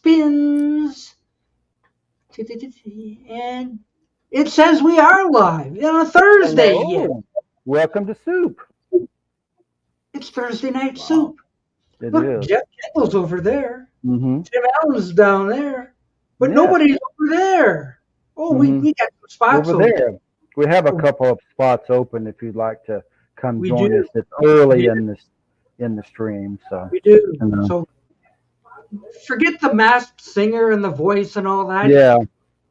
spins. And it says we are live on a Thursday Hello. yet. Welcome to Soup. It's Thursday night soup. It Look, is. Jeff Kendall's over there. Mm-hmm. Tim Allen's down there. But Yeah. nobody's over there. Oh, Mhm. we got some spots Over there. We have a couple of spots open if you'd like to come We join do. us. It's early We in the stream, so We do. you know. So forget the masked singer and the voice and all that. Yeah,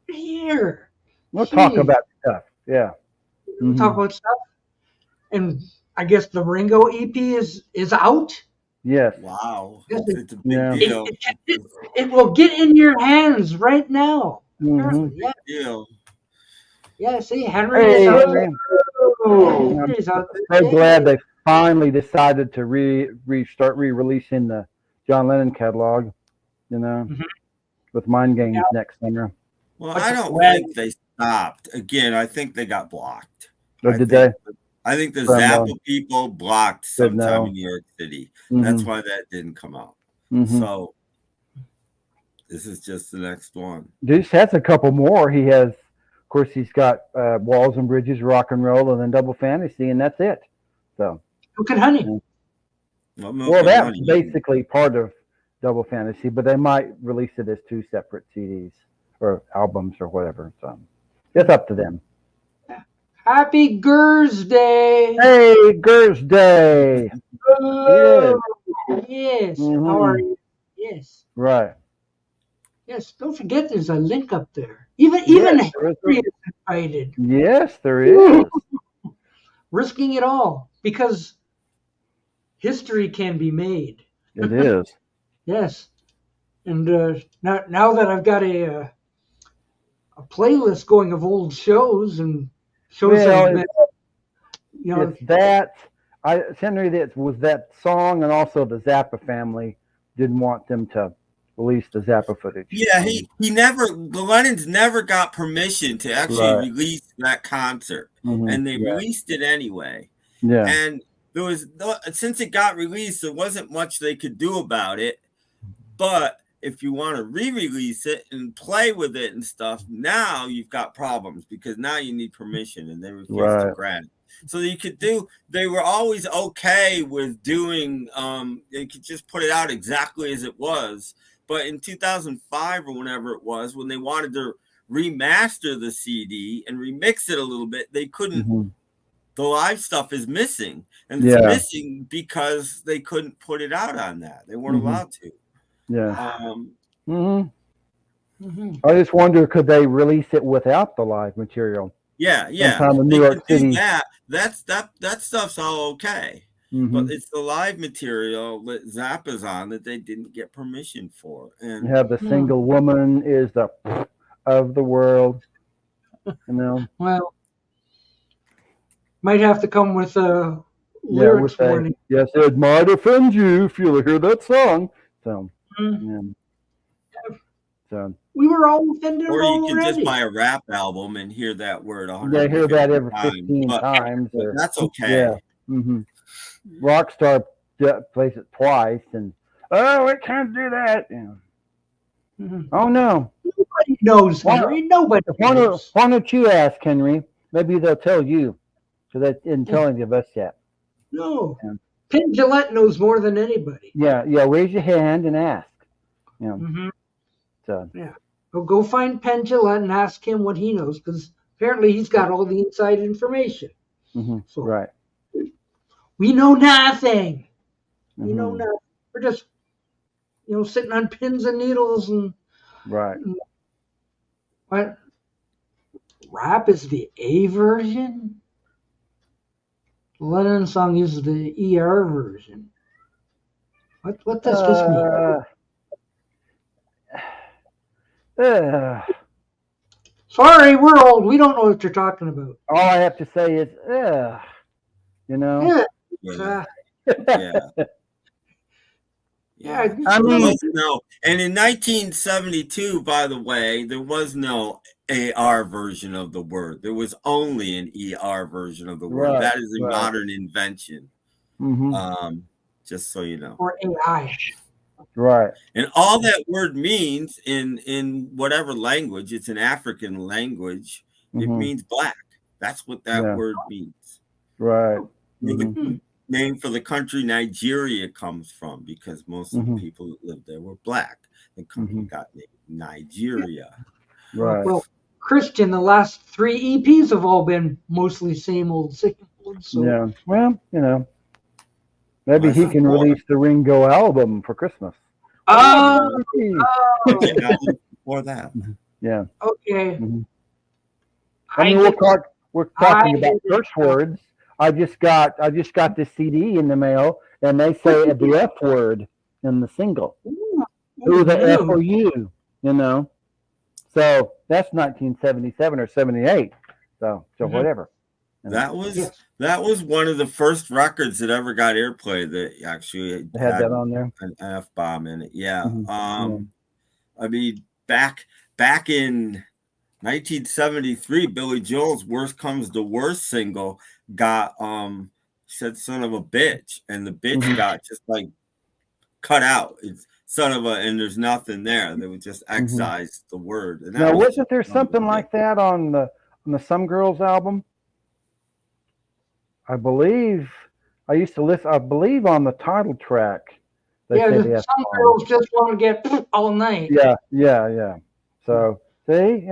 Here. we'll talk Jeez. about stuff. Yeah. Mhm. Talk about stuff. And I guess the Ringo EP is out. Yes. Wow, Yes, it's a big Yeah. deal. It will get in your hands right now. Mhm. Yeah, Deal. yeah. See, Henry Hey, is out. Henry. Henry's out. So glad they finally decided to start re-releasing the John Lennon catalog. You know, Mhm. with Mind Games next summer. Well, But I the don't way- think they stopped. Again, I think they got blocked. Or I did think- they? I think the From, Zappa people blocked Good sometime know. in New York City. Mhm. That's why that didn't come out. Mhm. So this is just the next one. Deuce has a couple more. He has, of course, he's got Walls and Bridges, Rock and Roll, and then Double Fantasy, and that's it. So, Milk and honey. well, that's basically part of Double Fantasy, but they might release it as two separate CDs or albums or whatever. So, it's up to them. Happy Gers Day. Hey, Girls Day. Oh, yes. Mhm. How are you? Yes. Right. Yes. Don't forget, there's a link up there. Even Yes, there is. Henry is invited. Yes, there is. Risking it all because history can be made. It is. Yes. And now that I've got a playlist going of old shows and shows Well, that you know, It's that Henry, that was that song, and also the Zappa family didn't want them to release the Zappa footage. Yeah, the Lennons never got permission to actually release that concert, Mhm. and they released it anyway. Yeah. And since it got released, there wasn't much they could do about it. But if you want to re-release it and play with it and stuff, now you've got problems because now you need permission, and they refused to grant it. So they were always okay with doing, they could just put it out exactly as it was. But in 2005 or whenever it was, when they wanted to remaster the CD and remix it a little bit, they couldn't. Mm-hmm. The live stuff is missing, and it's missing because they couldn't put it out on that. They weren't allowed to. Yeah. I just wonder, could they release it without the live material? Yeah. Sometime in New York City. That stuff's all okay. But it's the live material that Zappa's on that they didn't get permission for. And you have the single woman is the of the world. You know. Well, might have to come with a lyrics warning. Yes, it might offend you if you hear that song. So, so we were all offended. Or you can just buy a rap album and hear that word 100. They hear that every 15 times. But that's okay. Yeah. Rockstar plays it twice, and we can't do that. Yeah. Oh no! Nobody knows, Henry. Nobody knows. Why don't you ask, Henry? Maybe they'll tell you, because they didn't tell any of us yet. No. Yeah. Penn Jillette knows more than anybody. Yeah. Raise your hand and ask. Yeah. So. Yeah. Go find Penn Jillette and ask him what he knows, because apparently he's got all the inside information. So, right. We know nothing. We know nothing. We're just, sitting on pins and needles and. Right. What? Rap is the A version? The Lennon song uses the ER version. What does this mean? Sorry, we're old. We don't know what you're talking about. All I have to say is, you know. Yeah. I mean, no. And in 1972, by the way, there was no AR version of the word. There was only an ER version of the word. That is a modern invention. Just so you know. Or AI. Right. And all that word means in whatever language, it's an African language, it means black. That's what that word means. Right. The name for the country Nigeria comes from, because most of the people that lived there were black. The country got named Nigeria. Right. Well, Christian, the last 3 EPs have all been mostly same old. So. Yeah. Well, maybe he can release the Ringo album for Christmas. Oh. Before that. Yeah. Okay. I mean, we're talking about curse words. I just got this CD in the mail, and they say the F word in the single. Who the F are you? So that's 1977 or 78. So whatever. That was one of the first records that ever got airplay that actually had that on there. An F-bomb in it. Yeah. I mean, back in 1973, Billy Joel's "Worst Comes to Worst" single got said "son of a bitch," and the bitch got just like cut out. It's son of a, and there's nothing there. They would just excise the word. And now, wasn't there something like that on the Some Girls album? I believe I used to listen. I believe on the title track. Some girls just want to get all night. Yeah. So see,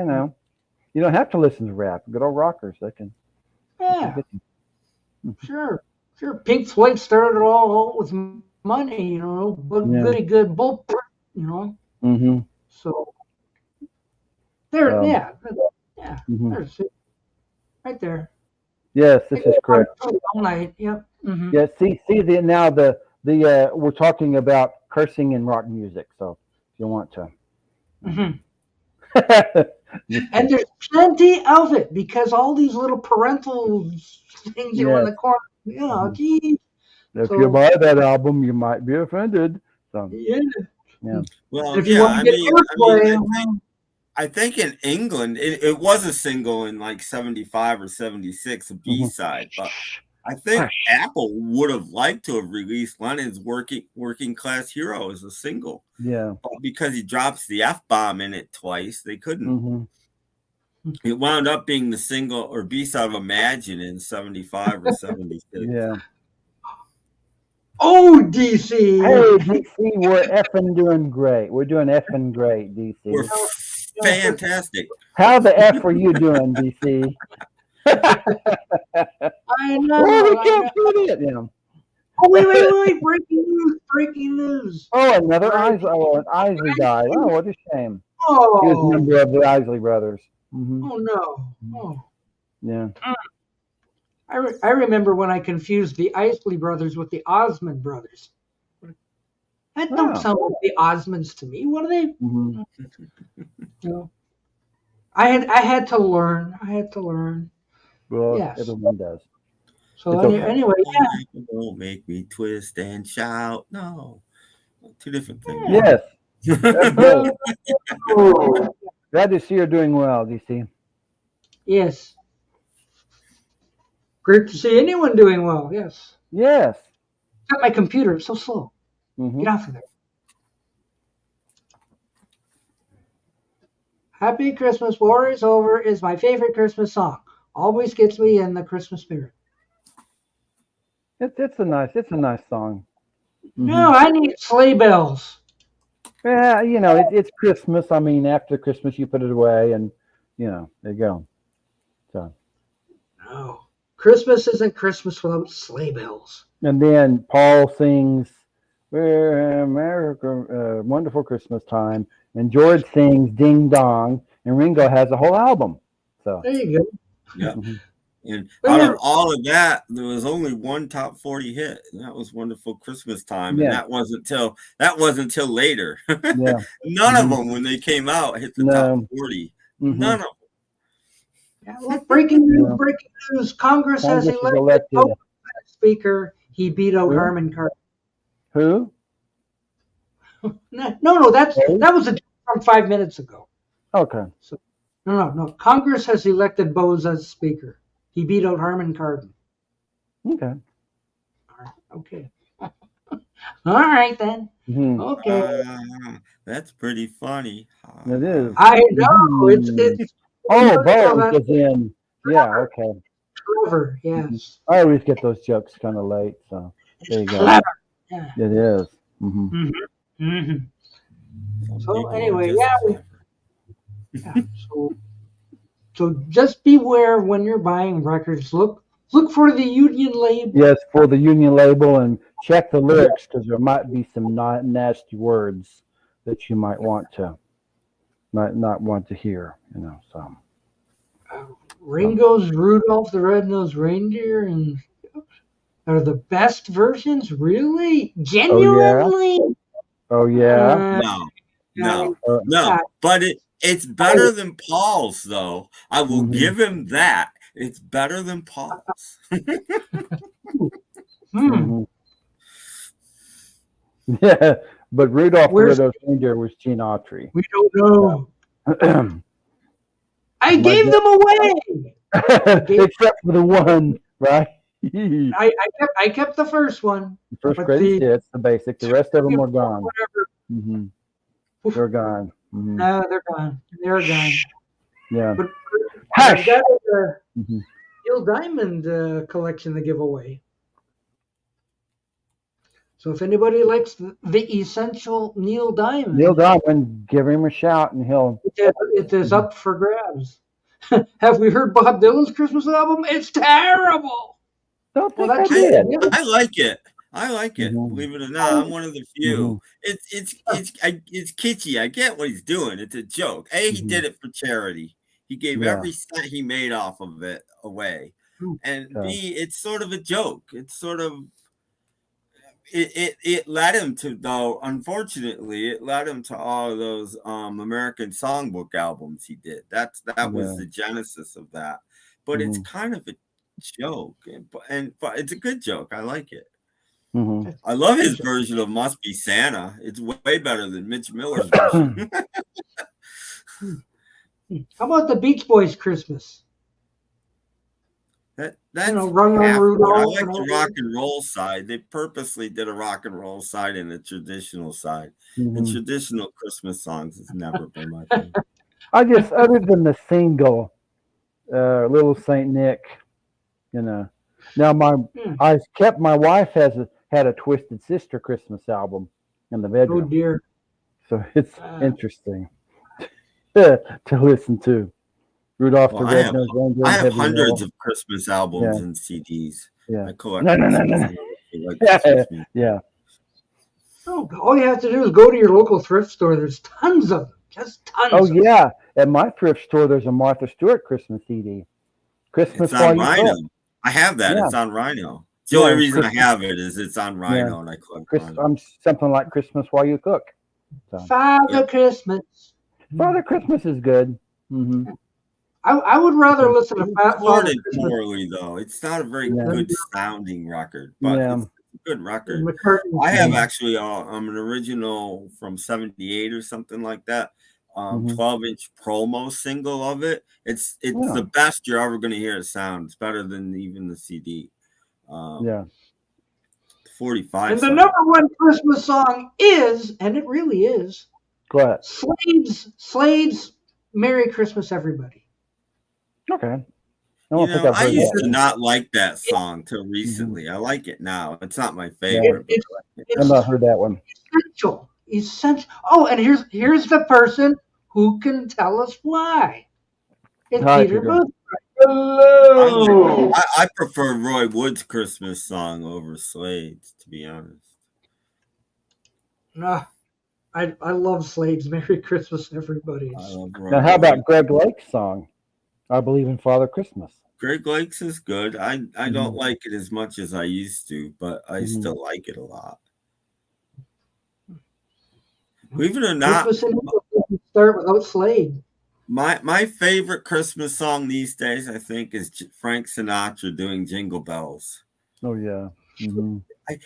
you don't have to listen to rap. Good old rockers, they can. Yeah. Sure. Pink Floyd started it all with money, goody good bull, So there, there's it, right there. Yes, this is correct. All night, yep. Yeah, see now the we're talking about cursing in rock music, so if you want to. And there's plenty of it, because all these little parental things in the corner. Yeah, geez. If you buy that album, you might be offended. So yeah. Well, if you want to I think in England it was a single in like 75 or 76, a B-side, but I think Apple would have liked to have released Lennon's Working Class Hero as a single. Yeah. But because he drops the F-bomb in it twice, they couldn't. It wound up being the single or B-side of Imagine in 75 or 76. Yeah. Oh, DC. Hey, DC, we're effing doing great. We're doing effing great, DC. We're fantastic. How the F are you doing, DC? I know. Oh, wait. Breaking news. Oh, another Isley died. Oh, what a shame. Oh. He was a member of the Isley brothers. Oh, no. Oh. Yeah. I remember when I confused the Isley brothers with the Osmond brothers. That don't sound like the Osmonds to me. What are they? I had to learn. Well, everyone does. So anyway, Don't make me twist and shout. No, 2 different things. Yes. Glad to see you're doing well, DC. Yes. Great to see anyone doing well. Yes. Yes. Except my computer. It's so slow. Get off of there. Happy Christmas, War is Over is my favorite Christmas song. Always gets me in the Christmas spirit. It's a nice song. No, I need sleigh bells. Yeah, it's Christmas. I mean, after Christmas, you put it away, and there you go. So. No, Christmas isn't Christmas without sleigh bells. And then Paul sings America, Wonderful Christmas Time, and George sings Ding Dong, and Ringo has a whole album. So there you go. Yeah. And out of all of that, there was only one top 40 hit, and that was Wonderful Christmas Time. And that wasn't till later. Yeah. None of them, when they came out, hit the top 40. None of them. Yeah, look, breaking news. Congress has elected Speaker. He beat out Harman Kardon. Who? No, that was from 5 minutes ago. Okay. So, no. Congress has elected Bose as Speaker. He beat out Harman Kardon. Okay. All right. Okay. All right then. Mm-hmm. Okay. That's pretty funny. It is. I know Mm-hmm. it's Oh, so both that's is in. Yeah, okay. clever. Mhm. Yes, I always get those jokes kind of late, so it's there you go. clever. Yeah. It is. Mm-hmm. Hmm. Some So people are anyway, just yeah, clever. yeah. So just beware when you're buying records. Look for the Union label. Yes, for the union label and check the lyrics because there might be some nasty words that you might not want to hear. So Uh, Ringo's Rudolph the Red-Nosed Reindeer and are the best versions, really? oh yeah, Genuinely? oh yeah. Uh, No, I, no, Uh, no. I, But it's better than Paul's, though. I will mm-hmm, give him that. It's better than Paul's. hmm, mm-hmm. Yeah, but Rudolph the where's Red-Nosed Reindeer was Gene Autry. we don't know. I My gave them away. I gave except for the one, right? The I kept the first one, first but greatest the hits, the basic. The rest of them are gone. whatever. Hmm Oof, They're gone. Hmm no, they're gone. They're gone. Yeah. But I've Hush. got a Hmm Neil Diamond collection to give away. So if anybody likes the essential Neil Neil Diamond, Diamond, give him a shout, and he'll. it is Mhm. up for grabs. Have we heard Bob Dylan's Christmas album? It's terrible. Don't Well, think that I should did. be good. I like it. I like it. Hmm Believe it or not, I'm one of the hmm few. It's kitschy. I get what he's doing. It's a joke. He hmm did it for charity. He gave Yeah. every cent he made off of it away. And Okay. B, it's sort of a joke. It's sort of it led him to, though, unfortunately, it led him to all of those American songbook albums he did. That was Yeah. the genesis of that. But it's hmm kind of a joke, but it's a good joke. I like it. hmm I love his version of "Must Be Santa." It's way better than Mitch Miller's version. How about the Beach Boys Christmas? That's Run Run half of it. I Rudolph like and the all rock that. and roll side. They purposely did a rock and roll side and a traditional side. And hmm traditional Christmas songs has never been my thing. I just, other than the single, Little Saint Nick, you know. Now my wife had a Twisted Sister Christmas album in the Oh bedroom, dear. so it's Uh, interesting to listen to. Rudolph the Well, Red-Nosed Reindeer I and have Heavy hundreds Metal. of Christmas Yeah, albums and CDs. yeah. I collect No, no, no, Christmas no, albums. Like no. Christmas music. Yeah. all you have to do is go to your local thrift store. There's tons of them. Just Oh tons of them. yeah. At my thrift store, there's a Martha Stewart Christmas CD. It's Christmas on while you Rhino. cook. I have that. Yeah, It's on Rhino. It's the only yeah. reason I Christmas. have it is it's on Yeah. Rhino and I collect Rhino. Something like Christmas while you cook. So Father Yep. Christmas. Father Christmas is good. Hmm I would rather listen to Father Recorded Christmas poorly though. It's not a very Yeah. than good sounding record, but Yeah. it's a good record. McCartney I have singing. actually an original from '78 or something like that. hmm 12-inch promo single of it. It's Yeah. the best you're ever gonna hear it sound. It's better than even the CD. Um, Yeah. 45 And the song. number one Christmas song is, and it really is, Go ahead. Slade's "Merry Christmas, Everybody." Okay. I don't think I've I heard used that to one. not like that It, song till recently. I like it now. It's not my Yeah. favorite, but it's I like it I've now. it's not heard that one. essential. Essential. Oh, and here's the person who can tell us why. It's Hi, Peter Peter. Booth. Hello. I prefer Roy Wood's Christmas song over Slade's, to be honest. Nah, I love Slade's "Merry Christmas, Everybody." I love Now, Roy how Wood. about Greg Lake's song? I believe in Father Christmas. Greg Lakes is good. I don't hmm like it as much as I used to, but I hmm still like it a lot. Believe it or not, Christmas in England doesn't start without Slade. my favorite Christmas song these days, I think, is Frank Sinatra doing Jingle Bells. Oh yeah. hmm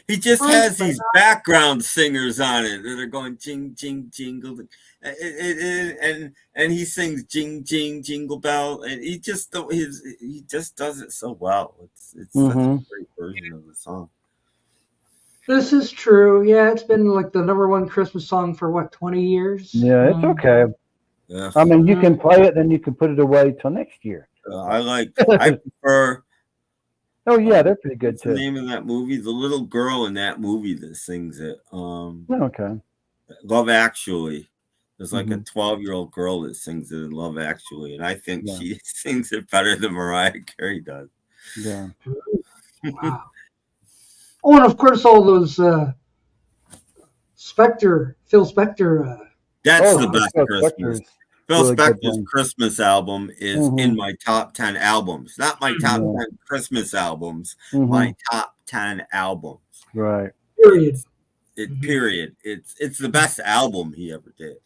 He just Frank has these background singers on it that are going jing jing jingle, and he sings jing jing jingle bell, and he just does it so well. It's such a hmm great version of the song. This is true. Yeah, it's been like the #1 Christmas song for what, 20 years? Yeah, it's okay. Yeah. I mean, you can play it, then you can put it away till next year. I prefer. Oh yeah, they're pretty good what's too. the name of that movie? The little girl in that movie that sings it. Okay. Love Actually. There's like a 12-year-old girl that sings it in Love Actually, and I think she sings it better than Mariah Carey does. Yeah. Wow. Oh, and of course, all those Phil Spector. That's the best Phil Christmas. Spector's Phil really Spector's Christmas album is in my top 10 albums. Not my top 10 Christmas albums, my top 10 albums. Right. Period. Period. It's the best album he ever did.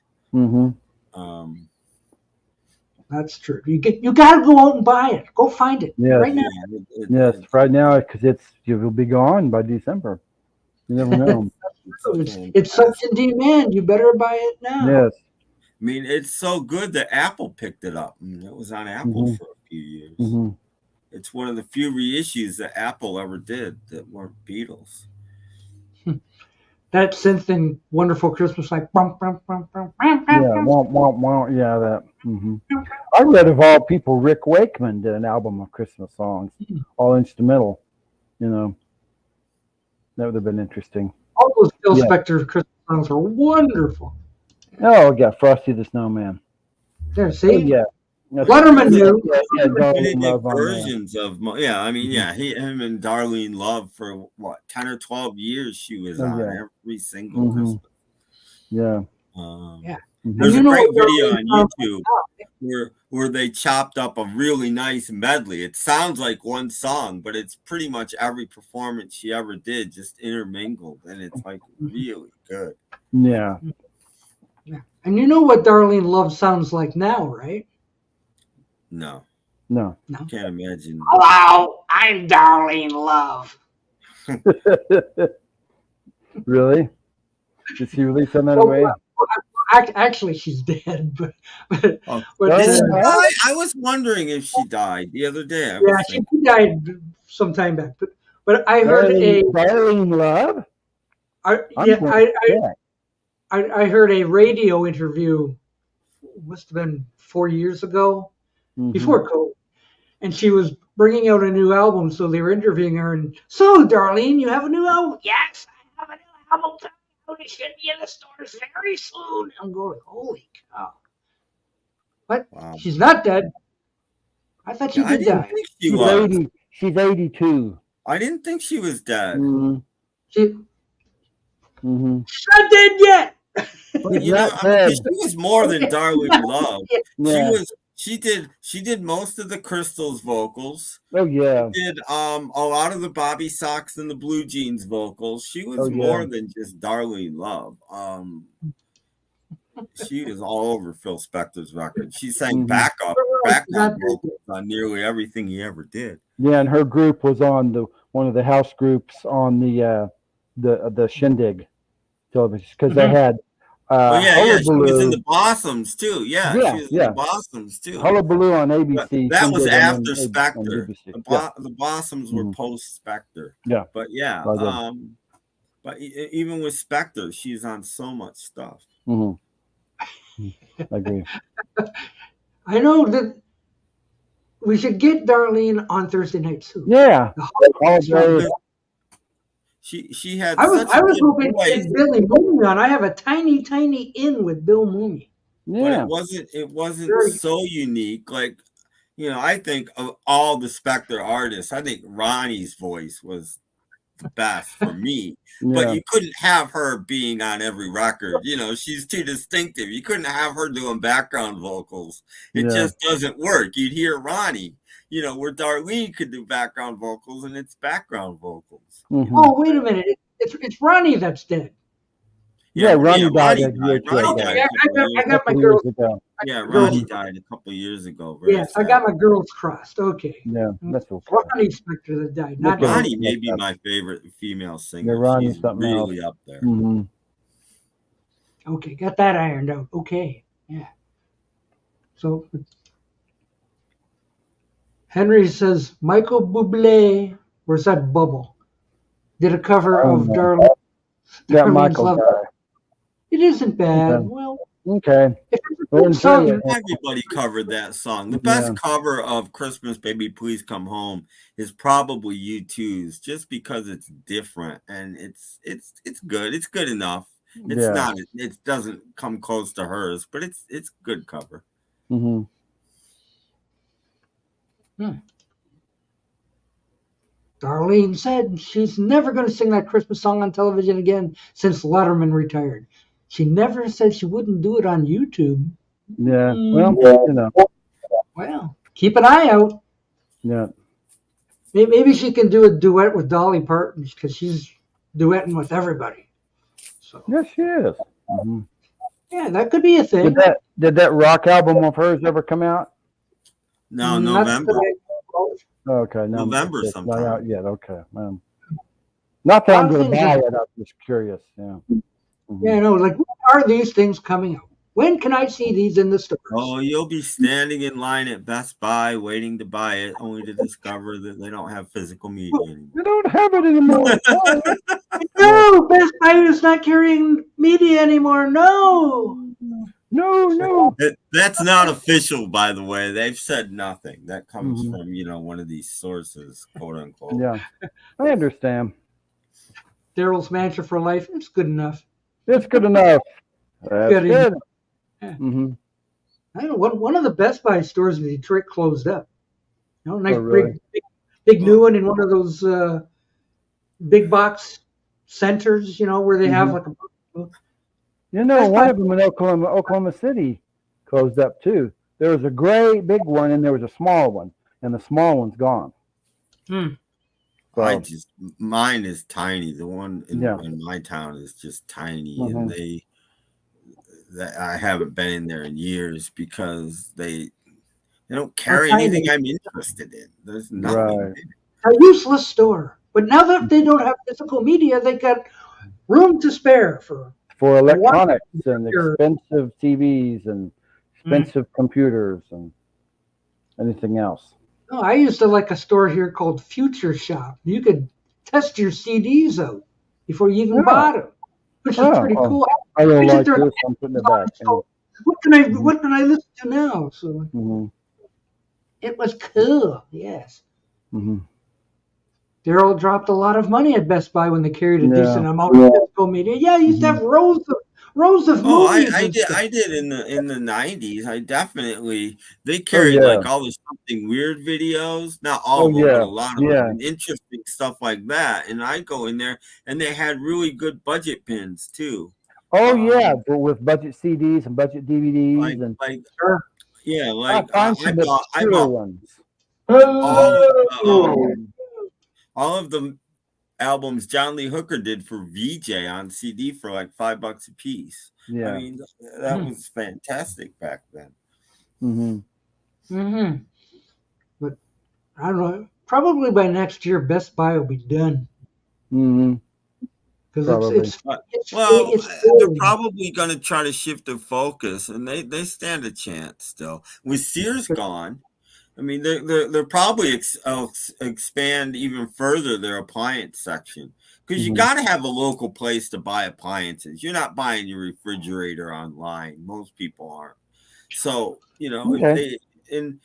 That's true. You got to go out and buy it. Go find it right now. Yes, right now because it will be gone by December. You never know. It's such in demand. You better buy it now. Yes. I mean, it's so good that Apple picked it up. I mean, it was on Apple for a few years. It's one of the few reissues that Apple ever did that weren't Beatles. That synth in Wonderful Christmas, like bum, bum, bum, bum, bum, yeah, that. I read of all people, Rick Wakeman did an album of Christmas songs, all instrumental. You know, that would have been interesting. All those Phil Spector Christmas songs are wonderful. Oh, yeah, Frosty the Snowman. There, see? Oh, yeah. Letterman knew. Versions of him and Darlene Love for what 10 or 12 years she was on every single Christmas. Yeah. There's a great video on YouTube where they chopped up a really nice medley. It sounds like one song, but it's pretty much every performance she ever did just intermingled, and it's like really good. Yeah. And you know what Darlene Love sounds like now, right? No. Can't imagine. Hello, I'm Darlene Love. Really? Did she really send that away? Actually, she's dead. But I was wondering if she died the other day. She died some time back. But I heard Darlene Love. I heard a radio interview. Must have been 4 years ago, before COVID, and she was bringing out a new album. So they were interviewing her, and so, Darlene, you have a new album? Yes, I have a new album. It should be in the stores very soon. I'm going, holy cow! What? Wow. She's not dead. I thought she did die. She's 82. I didn't think she was dead. She's not dead yet. You know, she was more than Darlene Love. She did most of the Crystal's vocals. Oh yeah. She did a lot of the Bobby Sox and the Blue Jeans vocals. She was more than just Darlene Love. She was all over Phil Spector's record. She sang background vocals on nearly everything he ever did. Yeah, and her group was on one of the house groups on the Shindig television because they had. She was in the Blossoms too. She was in the Blossoms too. Hullabaloo on ABC. That was after Spector. The Blossoms were post Spector. Yeah, but but even with Spector, she's on so much stuff. I agree. I know that we should get Darlene on Thursday night too. Yeah. She had. I was hoping to get Billy Mooney on. I have a tiny in with Bill Mooney. Yeah, but it wasn't so unique. Like, I think of all the Spector artists, I think Ronnie's voice was the best for me. But you couldn't have her being on every record. She's too distinctive. You couldn't have her doing background vocals. It just doesn't work. You'd hear Ronnie. Where Darlene could do background vocals, and it's background vocals. Oh, wait a minute! It's Ronnie that's dead. Yeah, Ronnie died. Ronnie died. I got my girls. Ronnie died a couple of years ago. Yes, I got my girls crossed. Okay. Yeah, that's okay. Ronnie Spector that died. Not Ronnie may be my favorite female singer. Yeah, Ronnie's She's something really else. up there. Okay, got that ironed out. Okay, yeah. So. Henry says, Michael Bublé, where's that bubble? did a cover of Darlene's Michael guy. It isn't bad. Okay. Well, okay. Everybody covered that song. The best cover of Christmas Baby Please Come Home is probably U2's, just because it's different and it's good. It's good enough. It's not. It doesn't come close to hers, but it's good cover. Mm-hmm. Darlene said she's never going to sing that Christmas song on television again since Letterman retired. She never said she wouldn't do it on YouTube. Yeah. Well, Well, keep an eye out. Yeah. Maybe she can do a duet with Dolly Parton because she's duetting with everybody. So. Yes, she is. Mm-hmm. Yeah, that could be a thing. Did that rock album of hers ever come out? No, November. Okay, November sometime. Not out yet. Okay, not that I'm going to buy it. I'm just curious. Yeah. Mm-hmm. Yeah, no. Like, when are these things coming out? When can I see these in the stores? Oh, you'll be standing in line at Best Buy waiting to buy it, only to discover that they don't have physical media anymore. They don't have it anymore. No, Best Buy is not carrying media anymore. No. That's not official, by the way. They've said nothing. That comes from one of these sources, quote unquote. Yeah, I understand. Daryl's mantra for life. It's good enough. It's good enough. That's good. Yeah. Mm-hmm. I know one of the Best Buy stores in Detroit closed up. Nice big new one in one of those big box centers. Where they have like a. One of them in Oklahoma City closed up too. There was a great big one and there was a small one, and the small one's gone. So, mine is tiny. The one in my town is just tiny, and I haven't been in there in years because they don't carry anything I'm interested in. There's nothing. Right. A useless store. But now that they don't have physical media, they got room to spare for electronics and expensive TVs and expensive computers and anything else. Oh, I used to like a store here called Future Shop. You could test your CDs out before you even bought them, which is pretty cool. I don't like this. I'm putting it back. So what can I listen to now? So it was cool. Yes. Mm-hmm. Daryl dropped a lot of money at Best Buy when they carried a decent amount of physical media. Yeah, you used to have rows of movies. I did in the 90s. I definitely they carried like all the Something Weird videos. Not all of them, but a lot of them, and interesting stuff like that. And I go in there, and they had really good budget pins too. Oh but with budget CDs and budget DVDs I bought ones. All of the albums John Lee Hooker did for VJ on CD for like $5 a piece. Yeah, I mean that was fantastic back then. But I don't know. Probably by next year, Best Buy will be done. Because they're probably going to try to shift their focus, and they stand a chance still. With Sears gone, I mean, they're probably expand even further their appliance section, because you got to have a local place to buy appliances. You're not buying your refrigerator online. Most people aren't. So and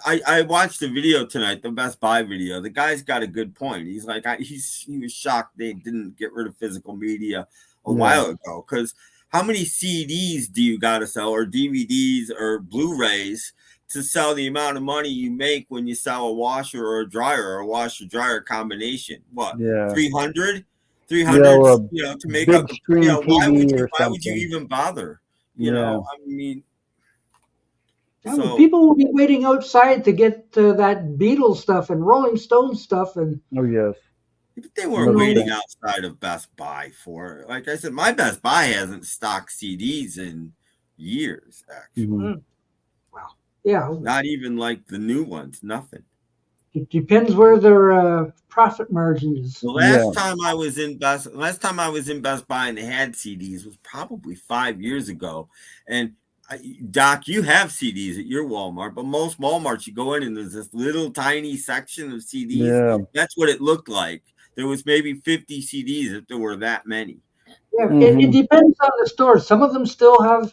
I watched the video tonight, the Best Buy video. The guy's got a good point. He's like, he was shocked they didn't get rid of physical media a while ago, because how many CDs do you got to sell, or DVDs or Blu-rays, to sell the amount of money you make when you sell a washer or a dryer, or a washer-dryer combination? What, 300? 300, to make up the why would you even bother? I mean, people will be waiting outside to get that Beatles stuff and Rolling Stone stuff, and but they weren't waiting outside of Best Buy for it. Like I said, my Best Buy hasn't stocked CDs in years, actually. Not even like the new ones, nothing. It depends where their profit margin is. The last time I was in Best Buy and they had CDs was probably 5 years ago. And Doc, you have CDs at your Walmart, but most Walmarts you go in and there's this little tiny section of CDs. That's what it looked like. there was maybe 50 CDs if there were that many. Yeah, it depends on the store. Some of them still have a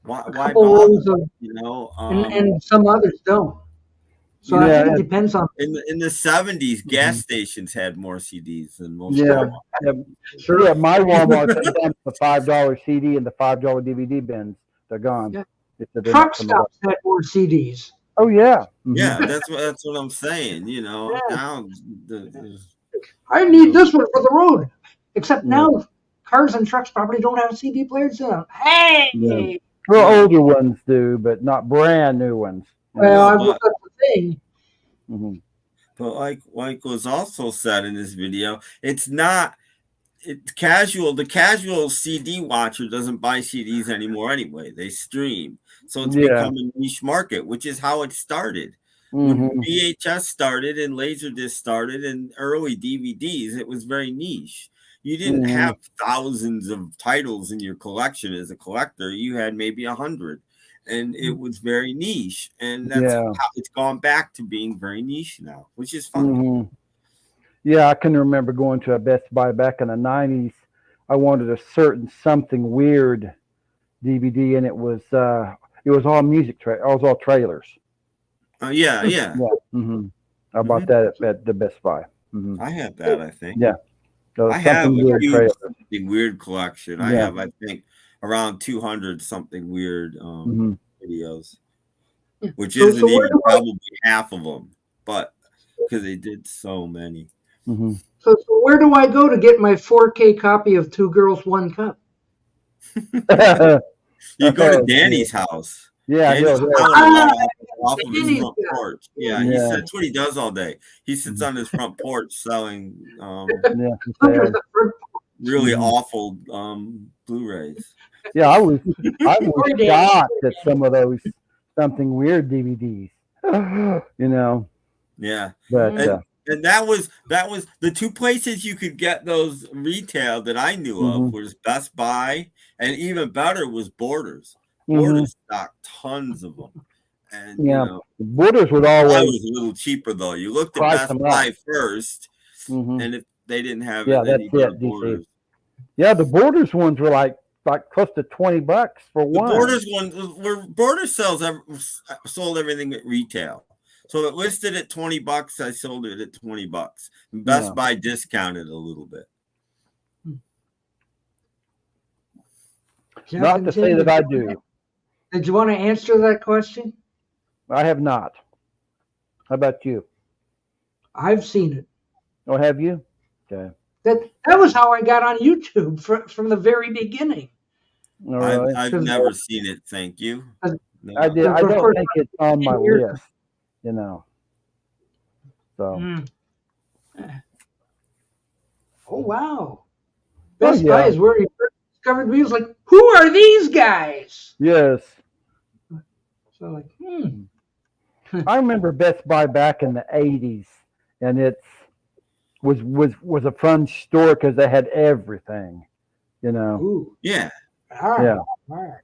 Why couple bother? rows of, You know, and some others don't. So you I know, think it depends on. in the 70s, gas stations had more CDs than most. Yeah. Sure. Yeah, my Walmart went down to the $5 CD and the $5 DVD bins. They're gone. Yeah. They're Truck not coming back. stops had more CDs. Oh yeah. Yeah, that's what I'm saying. You know, Yeah. now I need this one for the road. Except now, cars and trucks probably don't have CD players in them. Hey! Yeah. Well, older ones do, but not brand new ones. Well, that's the thing. But like was also said in this video, it's not casual. The casual CD watcher doesn't buy CDs anymore anyway. They stream. So it's become a niche market, which is how it started. When VHS started and Laserdisc started and early DVDs, it was very niche. You didn't have thousands of titles in your collection as a collector. You had maybe 100, and it was very niche. And that's how it's gone back to being very niche now, which is fun. Yeah, I can remember going to a Best Buy back in the 90s. I wanted a certain Something Weird DVD, and it was all music. It was all trailers. Yeah. I bought that at the Best Buy. I have that, I think. Yeah. I have a huge Something Weird collection. I have, I think, around 200 Something Weird videos, which isn't even probably half of them, but because they did so many. So where do I go to get my 4K copy of Two Girls, One Cup? You go to Danny's house. Yeah, off of his front porch. Yeah, that's what he does all day. He sits on his front porch selling really awful Blu-rays. Yeah, I was shocked at some of those Something Weird DVDs. You know. Yeah. But and that was the two places you could get those retail that I knew of was Best Buy, and even better was Borders. Borders stocked tons of them. And you know, Borders would always. I was a little cheaper though. You looked at Best Buy first, and if they didn't have any Borders. Yeah, the Borders ones were like close to $20 for one. The Borders one, Borders sold everything at retail. So it listed at $20. I sold it at $20. Best Buy discounted a little bit. Not to say that I do. Did you want to answer that question? I have not. How about you? I've seen it. Oh, have you? Okay. That was how I got on YouTube from the very beginning. Right. I've never seen it. Thank you. No. I don't think it's on my list. You know. So. Oh wow. Best Buy is where he first discovered me. He was like, "Who are these guys?" Yes. So like, I remember Best Buy back in the '80s, and it was a fun store because they had everything. You know. Ooh. Yeah. All right.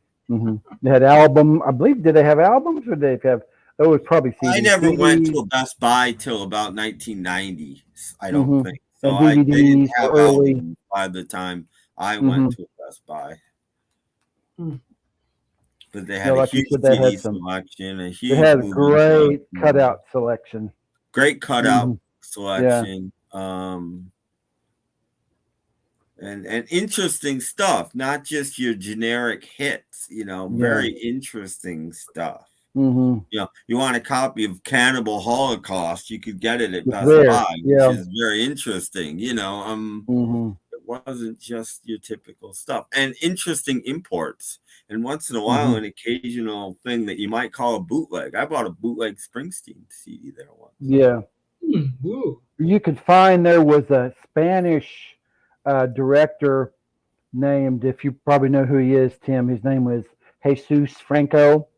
They had album. I believe. Did they have albums, or did they have? It was probably CDs. I never went to a Best Buy till about 1990. I don't think so. They didn't have albums by the time I went to a Best Buy. But they had a huge CD selection. They had a great cutout selection. Great cutout selection. And interesting stuff, not just your generic hits. You know, very interesting stuff. You know, you want a copy of Cannibal Holocaust, you could get it at Best Buy, which is very interesting. You know, it wasn't just your typical stuff, and interesting imports. And once in a while, an occasional thing that you might call a bootleg. I bought a bootleg Springsteen CD there once. Yeah, you could find there was a Spanish director named, if you probably know who he is, Tim. His name was Jesus Franco.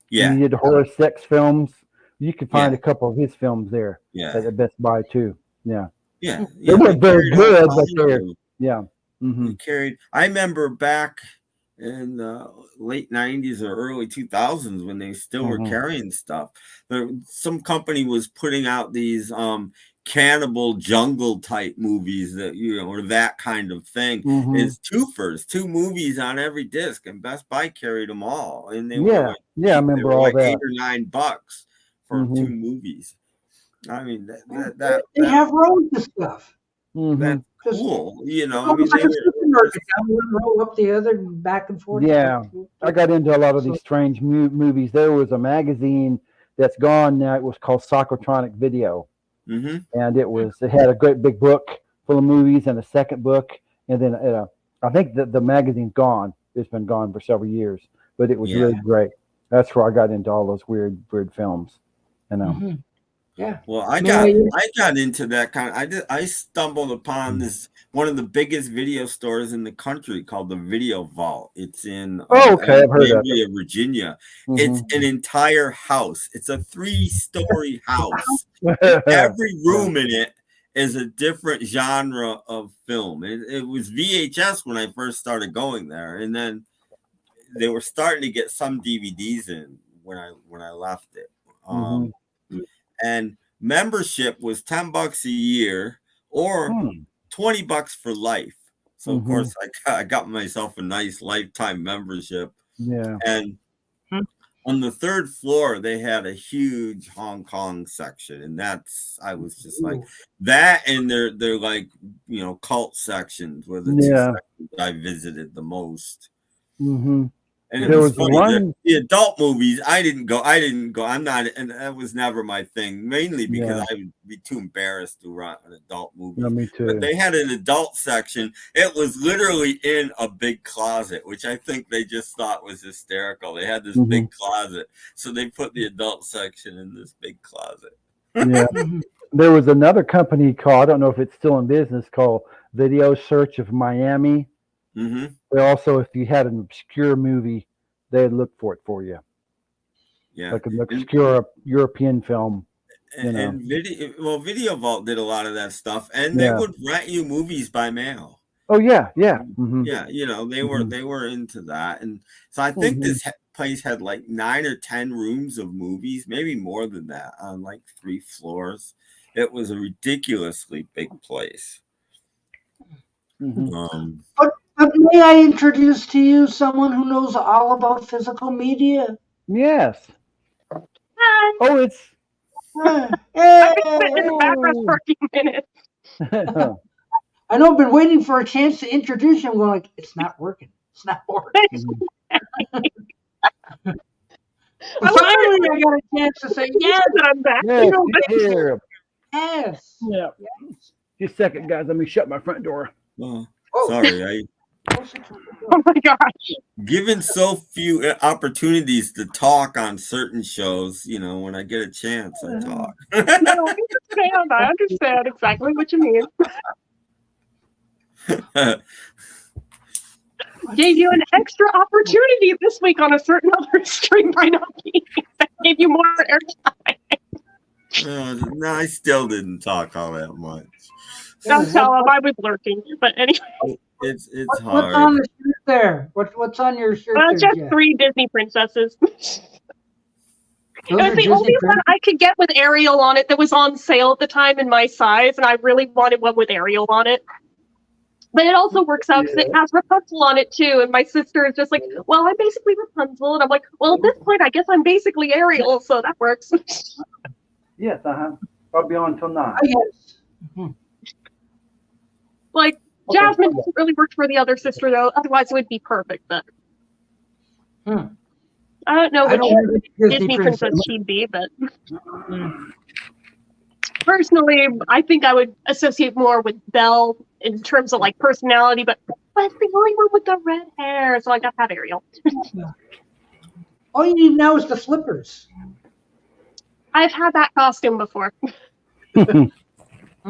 Yeah, he did horror sex films. You could find a couple of his films there. At the Best Buy too. Yeah. They weren't very good, but they're carried. I remember back in the late 90s or early 2000s when they still were carrying stuff. Some company was putting out these cannibal jungle type movies that or that kind of thing. Is twofers, 2 movies on every disc, and Best Buy carried them all, and they were like, I remember all that. $8 or $9 for 2 movies. I mean, they have rows of stuff. That's cool, you know. I mean, like a supermarket, down one row, up the other, back and forth. Yeah, I got into a lot of these strange movies. There was a magazine that's gone now. It was called Psychotronic Video, and it had a great big book full of movies and a second book, and then I think that the magazine's gone. It's been gone for several years, but it was really great. That's where I got into all those weird films, you know. Yeah. Well, I got into that kind of. I stumbled upon this one of the biggest video stores in the country called the Video Vault. It's in I've heard of it. Virginia. It's an entire house. It's a 3-story house. Every room in it is a different genre of film. It was VHS when I first started going there, and then they were starting to get some DVDs in when I left it. And membership was $10 a year or $20 for life. So of course I got myself a nice lifetime membership. Yeah. And on the 3rd floor they had a huge Hong Kong section, and I was just like that, and they're like, you know, cult sections were the 2 sections I visited the most. And it was funny, the adult movies, I didn't go. I'm not, and that was never my thing, mainly because I would be too embarrassed to run an adult movie. Yeah, me too. But they had an adult section. It was literally in a big closet, which I think they just thought was hysterical. They had this big closet, so they put the adult section in this big closet. Yeah. There was another company called, I don't know if it's still in business, called Video Search of Miami. But also, if you had an obscure movie, they'd look for it for you. Yeah, like an obscure European film. And Video Vault did a lot of that stuff, and they would rent you movies by mail. Oh yeah. Yeah, you know, they were into that, and so I think this place had like 9 or 10 rooms of movies, maybe more than that, on like 3 floors. It was a ridiculously big place. But may I introduce to you someone who knows all about physical media? Yes. Hi. Oh, it's. I've been sitting in the background for a few minutes. I know. I've been waiting for a chance to introduce you. I'm going like, it's not working. It's not working. Finally, I got a chance to say yes. I'm back. Yes. Yeah. Just a second, guys. Let me shut my front door. Sorry, oh my gosh. Given so few opportunities to talk on certain shows, you know, when I get a chance, I talk. No, I understand exactly what you mean. Gave you an extra opportunity this week on a certain other stream by not being that gave you more airtime. No, I still didn't talk all that much. Don't tell him I was lurking, but anyway. It's hard. What's on the shirt there? What's on your shirt? Just Jeff? 3 Disney princesses. It was the only one I could get with Ariel on it that was on sale at the time in my size, and I really wanted one with Ariel on it. But it also works out because it has Rapunzel on it too, and my sister is just like, well, I'm basically Rapunzel, and I'm like, well, at this point, I guess I'm basically Ariel, so that works. Yes, I'll be on until 9. Yes. Like, Jasmine doesn't really work for the other sister, though. Otherwise, it would be perfect. But I don't know which Disney princess she'd be, but personally, I think I would associate more with Belle in terms of like personality. But that's the only one with the red hair, so I got to have Ariel. All you need now is the flippers. I've had that costume before.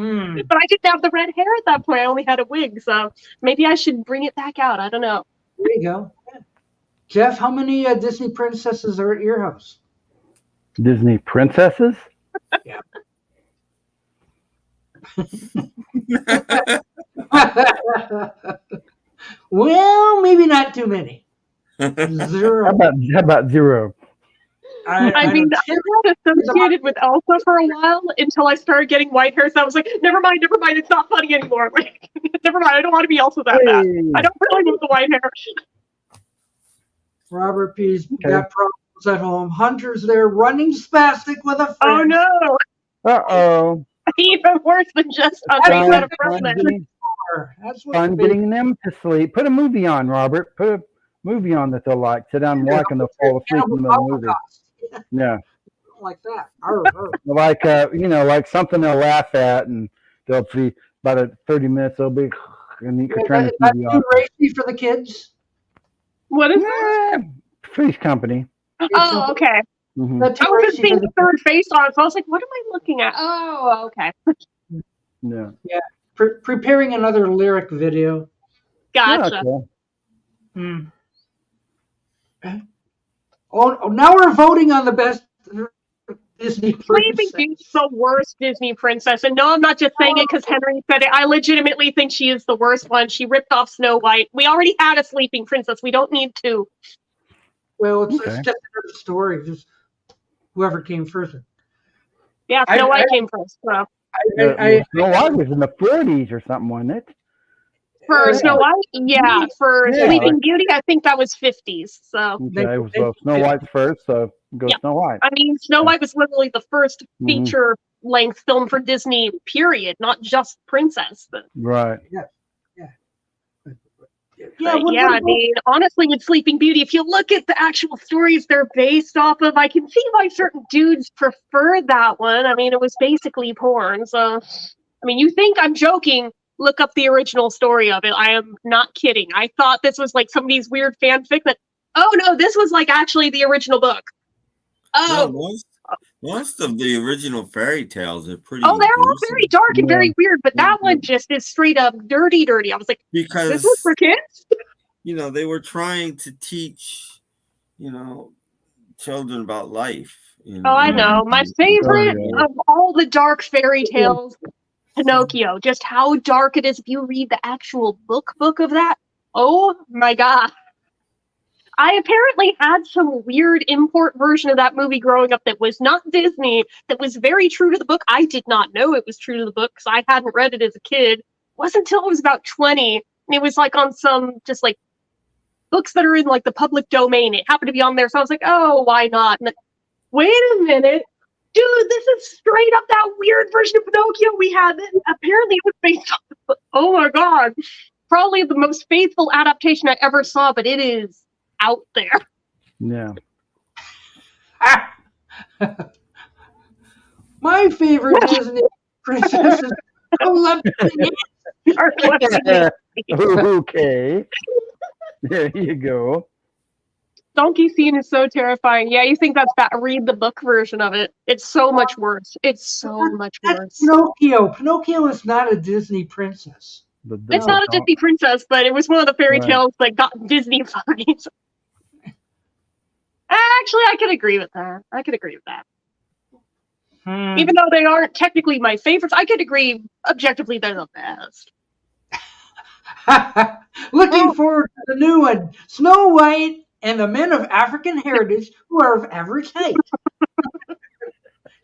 But I didn't have the red hair at that point. I only had a wig, so maybe I should bring it back out. I don't know. There you go. Yeah. Jeff, how many Disney princesses are at your house? Disney princesses? Yeah. Well, maybe not too many. 0. How about 0? I mean, I got associated with Elsa for a while until I started getting white hair. So I was like, never mind, it's not funny anymore. Like, never mind, I don't want to be Elsa that bad. I don't really want the white hair. Robert P's got problems at home. Hunter's there running spastic with a friend. Oh no! Uh-oh. Even worse than just Hunter's got a friend. I'm getting them to sleep. Put a movie on, Robert. Put a movie on that they'll like. Sit down and watch and they'll fall asleep in the movie. Yeah. Like that. Like like something they'll laugh at, and they'll be about 30 minutes. They'll be, and you can turn the TV off. Racy for the kids. What is that? Three's Company. Oh, okay. Mm-hmm. I was seeing the third face on, so I was like, "What am I looking at?" Oh, okay. Yeah. Yeah. Preparing another lyric video. Gotcha. Yeah, okay. Oh, now we're voting on the best Disney princess. Sleeping Beauty's the worst Disney princess. And no, I'm not just saying it because Henry said it. I legitimately think she is the worst one. She ripped off Snow White. We already had a sleeping princess. We don't need two. Well, it's just another story. Just whoever came first. Yeah, Snow White came first. So. Snow White was in the 40s or something, wasn't it? For Snow White, yeah. For Sleeping Beauty, I think that was 50s. So okay, Snow White's first, so go Snow White. I mean, Snow White was literally the first feature-length film for Disney. Period, not just princess. But... Right. I mean, honestly, with Sleeping Beauty, if you look at the actual stories they're based off of, I can see why certain dudes prefer that one. I mean, it was basically porn. So, I mean, you think I'm joking? Look up the original story of it. I am not kidding. I thought this was like somebody's weird fanfic, but oh no, this was like actually the original book. Oh, no, most of the original fairy tales are pretty. Oh, they're all very dark and very weird, but that one just is straight up dirty. I was like, because this was for kids. They were trying to teach, children about life. Oh, I know. My favorite of all the dark fairy tales. Pinocchio, just how dark it is if you read the actual book of that. Oh my god. I apparently had some weird import version of that movie growing up that was not Disney, that was very true to the book. I did not know it was true to the book because I hadn't read it as a kid. It wasn't until I was about 20, and it was like on some just like books that are in like the public domain. It happened to be on there, so I was like, oh, why not? And then, wait a minute. Dude, this is straight up that weird version of Pinocchio we had. Apparently it was based on, oh my god, probably the most faithful adaptation I ever saw, but it is out there. Yeah. My favorite Disney princess is Okay. There you go. Donkey scene is so terrifying. Yeah, you think that's bad. Read the book version of it. It's so much worse. It's so much worse. Pinocchio. Pinocchio is not a Disney princess. It's not a Disney princess, but it was one of the fairy tales that got Disney vibes. Actually, I could agree with that. Even though they aren't technically my favorites, I could agree objectively they're the best. Looking forward to the new one, Snow White and the men of African heritage who are of average height.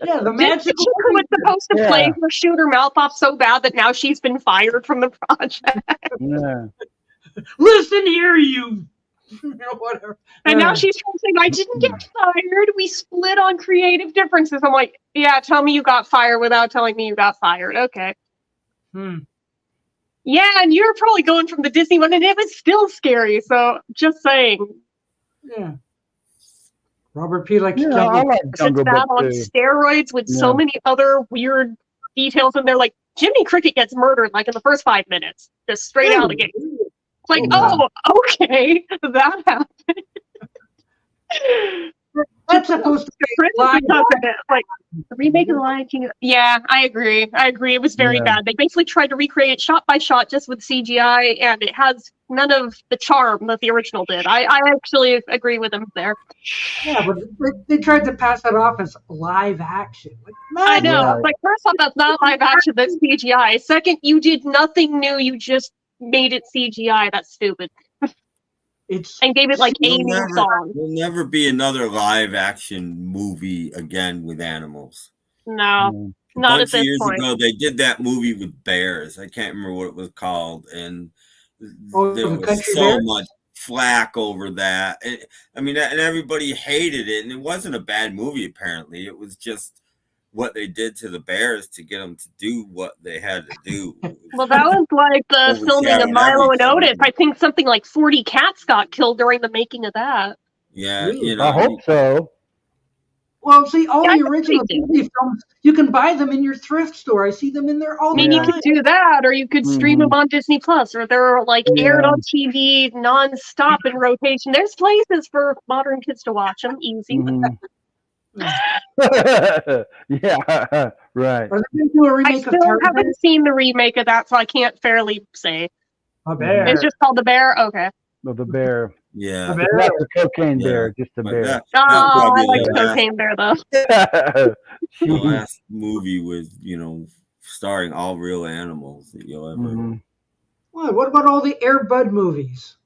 Yeah, the magical chick who was supposed to play her shoot her mouth off so bad that now she's been fired from the project. Yeah. Listen here, you. Whatever. And now she's trying to say, I didn't get fired. We split on creative differences. I'm like, yeah, tell me you got fired without telling me you got fired. Okay. Yeah, and you're probably going from the Disney one, and it was still scary. So just saying. Yeah. Robert P. likes Jungle Book. I like Jungle Book on steroids with so many other weird details in there. Like Jiminy Cricket gets murdered like in the first 5 minutes, just straight out again. It's like, okay, that happened. That's supposed to be like the remake of The Lion King. Yeah, I agree. It was very bad. They basically tried to recreate it shot by shot just with CGI, and it has none of the charm that the original did. I actually agree with them there. Yeah, but they tried to pass that off as live action. Like, I know. Like, first off, that's not live action, that's CGI. Second, you did nothing new, you just made it CGI. That's stupid. and gave it like 80 songs. There'll never be another live action movie again with animals. No, not at this point. A bunch of years ago, they did that movie with bears. I can't remember what it was called, and there was so much flack over that. And everybody hated it, and it wasn't a bad movie. Apparently, it was just what they did to the bears to get them to do what they had to do. Well, that was like the filming of Milo and Otis. I think something like 40 cats got killed during the making of that. Yeah, I hope so. Well, see, all the original Disney films, you can buy them in your thrift store. I see them in there all the time. You could do that, or you could stream them on Disney Plus, or they're like aired on TV non-stop in rotation. There's places for modern kids to watch them, easy. Yeah, right. Are they going to do a remake I still haven't seen the remake of that, so I can't fairly say. A bear. It's just called The Bear? Okay. Well, the bear. Yeah. The bear. Not the cocaine bear, just the bear. I like the cocaine bear, though. The last movie with, starring all real animals that you'll ever... What about all the Air Bud movies?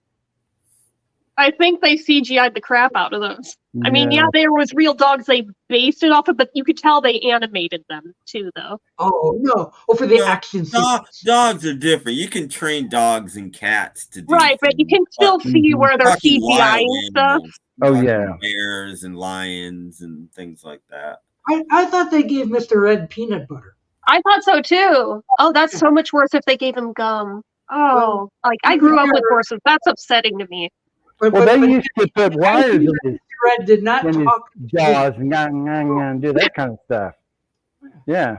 I think they CGI'd the crap out of those. I mean, there was real dogs they based it off of, but you could tell they animated them too, though. Oh, no. For the action scenes. Dogs are different. You can train dogs and cats to do right, but you can still see where they're CGI and stuff. Oh, yeah. Bears and lions and things like that. I thought they gave Mr. Red peanut butter. I thought so, too. Oh, that's so much worse if they gave him gum. Oh, I grew up with horses. That's upsetting to me. But they used to put wires in his, Red did not talk jaws and do that kind of stuff. Yeah.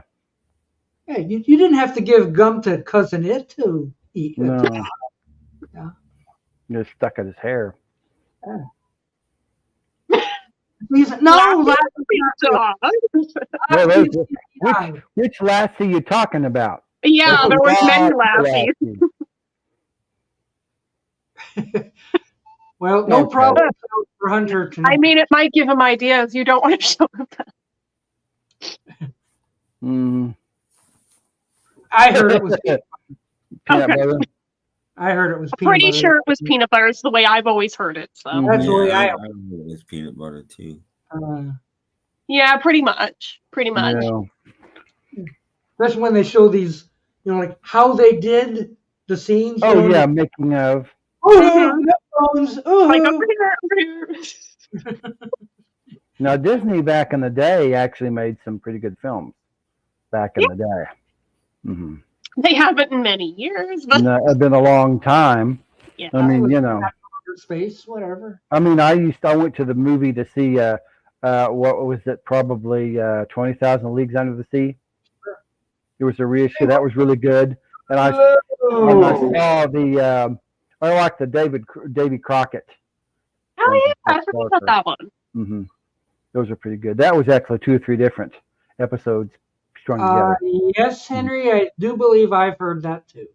Hey, you didn't have to give gum to Cousin It to eat. No. It was stuck in his hair. Which Lassie are you talking about? Yeah, there was many Lassies. Well, no problem for Hunter tonight. I mean, it might give him ideas. You don't want to show him that. I heard it was peanut butter. I heard it was peanut butter. Pretty sure it was peanut butter. It's the way I've always heard it. So that's the way I heard it was peanut butter too. Yeah, pretty much. Pretty much. Yeah. Especially when they show these, like how they did the scenes. Oh yeah, making of. Like over here. Now Disney back in the day actually made some pretty good films. Back in the day. They haven't in many years, but it's been a long time. Yeah. I mean, space, whatever. I mean, I went to the movie to see what was it? Probably 20,000 Leagues Under the Sea. Sure. It was a reissue that was really good, and I saw the. I like the Davy Crockett. Oh yeah, I forgot about that one. Those are pretty good. That was actually 2 or 3 different episodes strung together. Yes, Henry, I do believe I've heard that too.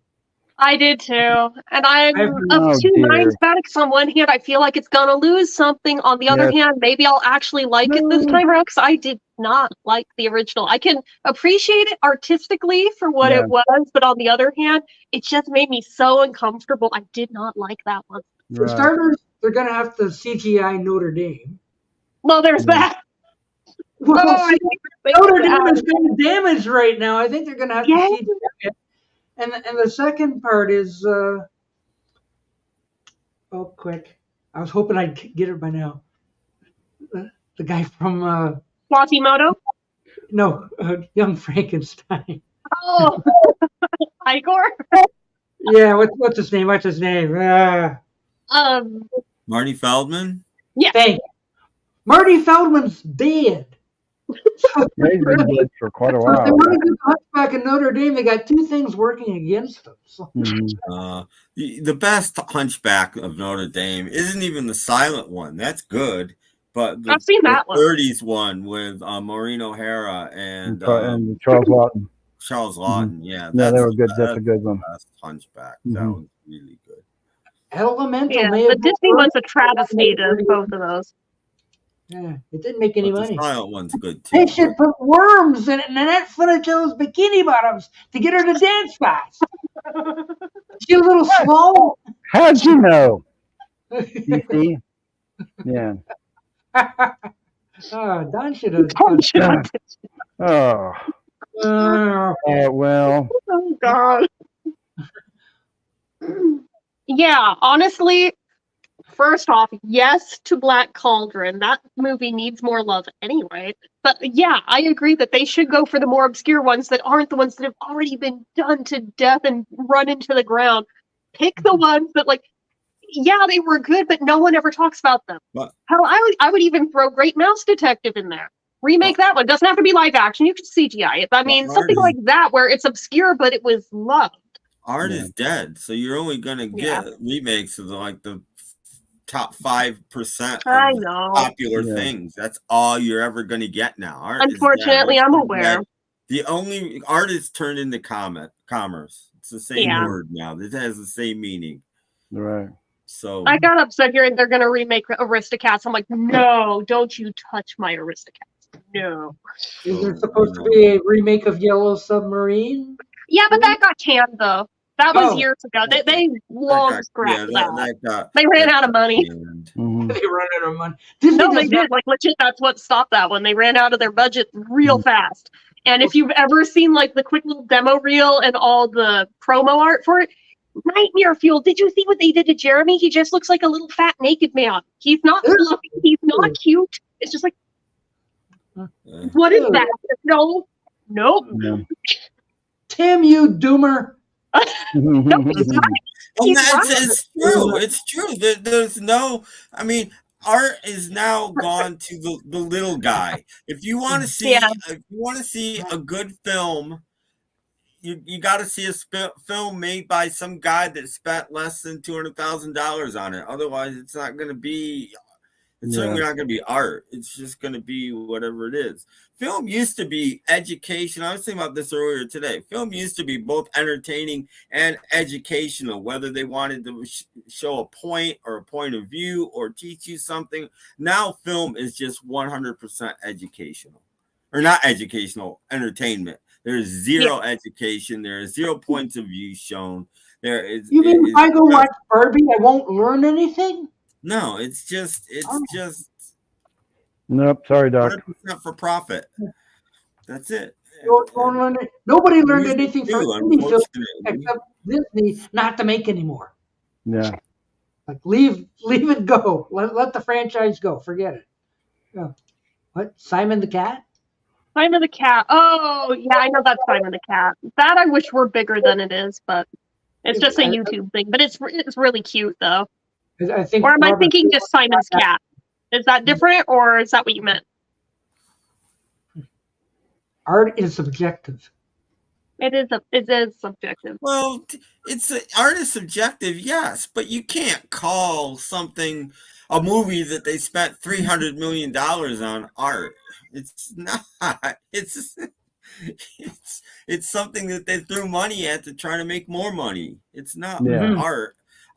I did too, and I'm of two minds about it. Because on one hand, I feel like it's gonna lose something. On the other hand, maybe I'll actually like it this time around. Because I did not like the original. I can appreciate it artistically for what it was, but on the other hand, it just made me so uncomfortable. I did not like that one. For starters, they're gonna have to CGI Notre Dame. Well, there's that. Well, Notre Dame is kind of damaged right now. I think they're gonna have to CGI it. And the second part is quick. I was hoping I'd get it by now. The guy from Quasimodo? No, Young Frankenstein. Oh, Igor? Yeah, what's his name? What's his name? Marty Feldman? Yeah. Thank you. Marty Feldman's dead. He's been dead for quite a while. They want to do Hunchback in Notre Dame. They got 2 things working against them. So. The best Hunchback of Notre Dame isn't even the silent one. That's good. But I've seen that one. 30s one with Maureen O'Hara and Charles Lawton. Charles Lawton, yeah. Yeah, they were good. That's a good one. Best Hunchback. That was really good. Elemental. Yeah, the Disney one's a travesty to both of those. Yeah, it didn't make any money. The silent one's good too. They should put worms in it and Annette Funicello's bikini bottoms to get her to dance fast. She's a little slow. How'd you know? DC. Yeah. Don should have. Oh. Well. Oh God. Yeah, honestly, first off, yes to Black Cauldron. That movie needs more love anyway. But yeah, I agree that they should go for the more obscure ones that aren't the ones that have already been done to death and run into the ground. Pick the ones that, like, yeah, they were good, but no one ever talks about them. But, Hell, I would even throw Great Mouse Detective in there. Remake that one. Doesn't have to be live action. You can CGI it. I mean, something like that where it's obscure, but it was loved. Art is dead, so you're only gonna get remakes of like the top 5% of popular things. That's all you're ever gonna get now. Art Unfortunately, I'm aware. The only art is turned into commerce. It's the same word now. It has the same meaning. Right. So I got upset hearing they're gonna remake Aristocats. I'm like, no, don't you touch my Aristocats. No. Is there supposed to be a remake of Yellow Submarine? Yeah, but that got canned though. That was years ago. They long scrapped that. They ran out of money. Mm-hmm. They ran out of money. No, they did. Like legit, that's what stopped that one. They ran out of their budget real fast. And if you've ever seen like the quick little demo reel and all the promo art for it, nightmare fuel. Did you see what they did to Jeremy? He just looks like a little fat naked man. He's not fluffy. He's not cute. It's just like, what is that? No. Nope. Yeah. Tim, you doomer. No, he's right. It's true. It's true. There's no. I mean, art is now gone to the little guy. If you want to see, a good film, you got to see a film made by some guy that spent less than $200,000 on it. Otherwise, it's not going to be. It's certainly not going to be art. It's just going to be whatever it is. Film used to be education. I was thinking about this earlier today. Film used to be both entertaining and educational, whether they wanted to show a point or a point of view or teach you something. Now film is just 100% educational. Or not educational, entertainment. There's zero education. There is 0 points of view shown. There is. You mean if I go watch Barbie, I won't learn anything? No, it's just Nope, sorry, Doc. 100% for profit. That's it. Don't learn it. Nobody learned anything from indie films except Disney not to make anymore. Yeah. Like leave it go. Let the franchise go. Forget it. Yeah. What? Simon the Cat? Simon the Cat. Oh, yeah, I know that's Simon the Cat. That I wish were bigger than it is, but it's just a YouTube thing. But it's really cute though. I think. Or am I thinking just Simon's Cat? Is that different, or is that what you meant? Art is subjective. It is subjective. Well, art is subjective, yes, but you can't call something a movie that they spent $300 million on art. It's not. It's something that they threw money at to try to make more money. It's not art.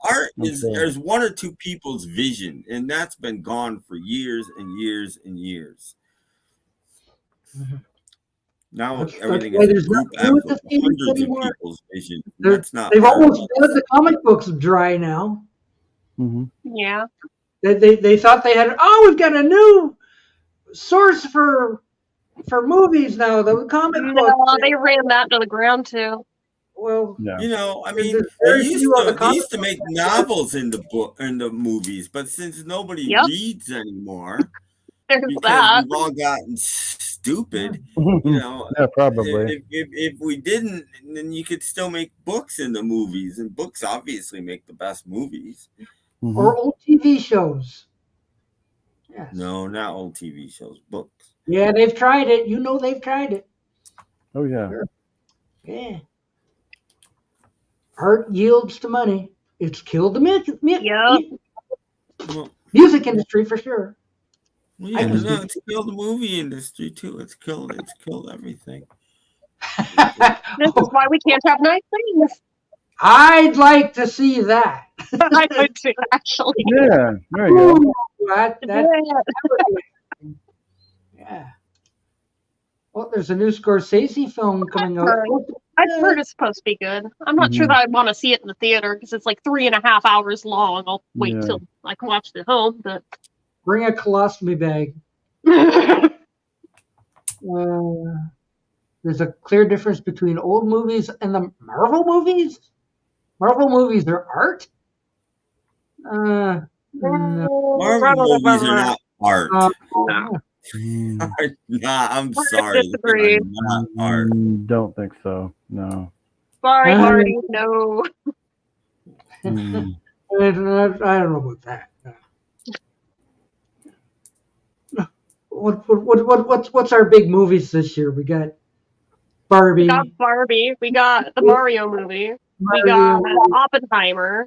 Art is there's one or two people's vision, and that's been gone for years and years and years. Now everything is a group effort, hundreds of people's vision. That's not. They've almost done the comic books dry now. Mm-hmm. Yeah. They thought they had. Oh, we've got a new source for movies now. The comic books. No, they ran that to the ground too. Well, I mean, they used to make novels in the movies, but since nobody reads anymore, because we've all gotten stupid, yeah, probably. If we didn't, then you could still make books in the movies, and books obviously make the best movies. Mm-hmm. Or old TV shows. Yes. No, not old TV shows, books. Yeah, they've tried it. They've tried it. Oh yeah. Sure. Yeah. Art yields to money. It's killed the music industry for sure. Well, yeah, it's killed the movie industry too. It's killed everything. This is why we can't have nice things. I'd like to see that. I would too, actually. Yeah, there you go. Yeah. Well, there's a new Scorsese film coming out. I've heard it's supposed to be good. I'm not sure that I want to see it in the theater because it's like 3.5 hours long. I'll wait till I can watch it at home. But bring a colostomy bag. There's a clear difference between old movies and the Marvel movies. Marvel movies are art. No. Marvel movies are not art. No. Nah, I'm sorry. Disagree. Not art. Don't think so. No. Sorry, Marty. No. I don't know about that. What's our big movies this year? We got Barbie. We got Barbie. We got the Mario movie. We got Oppenheimer.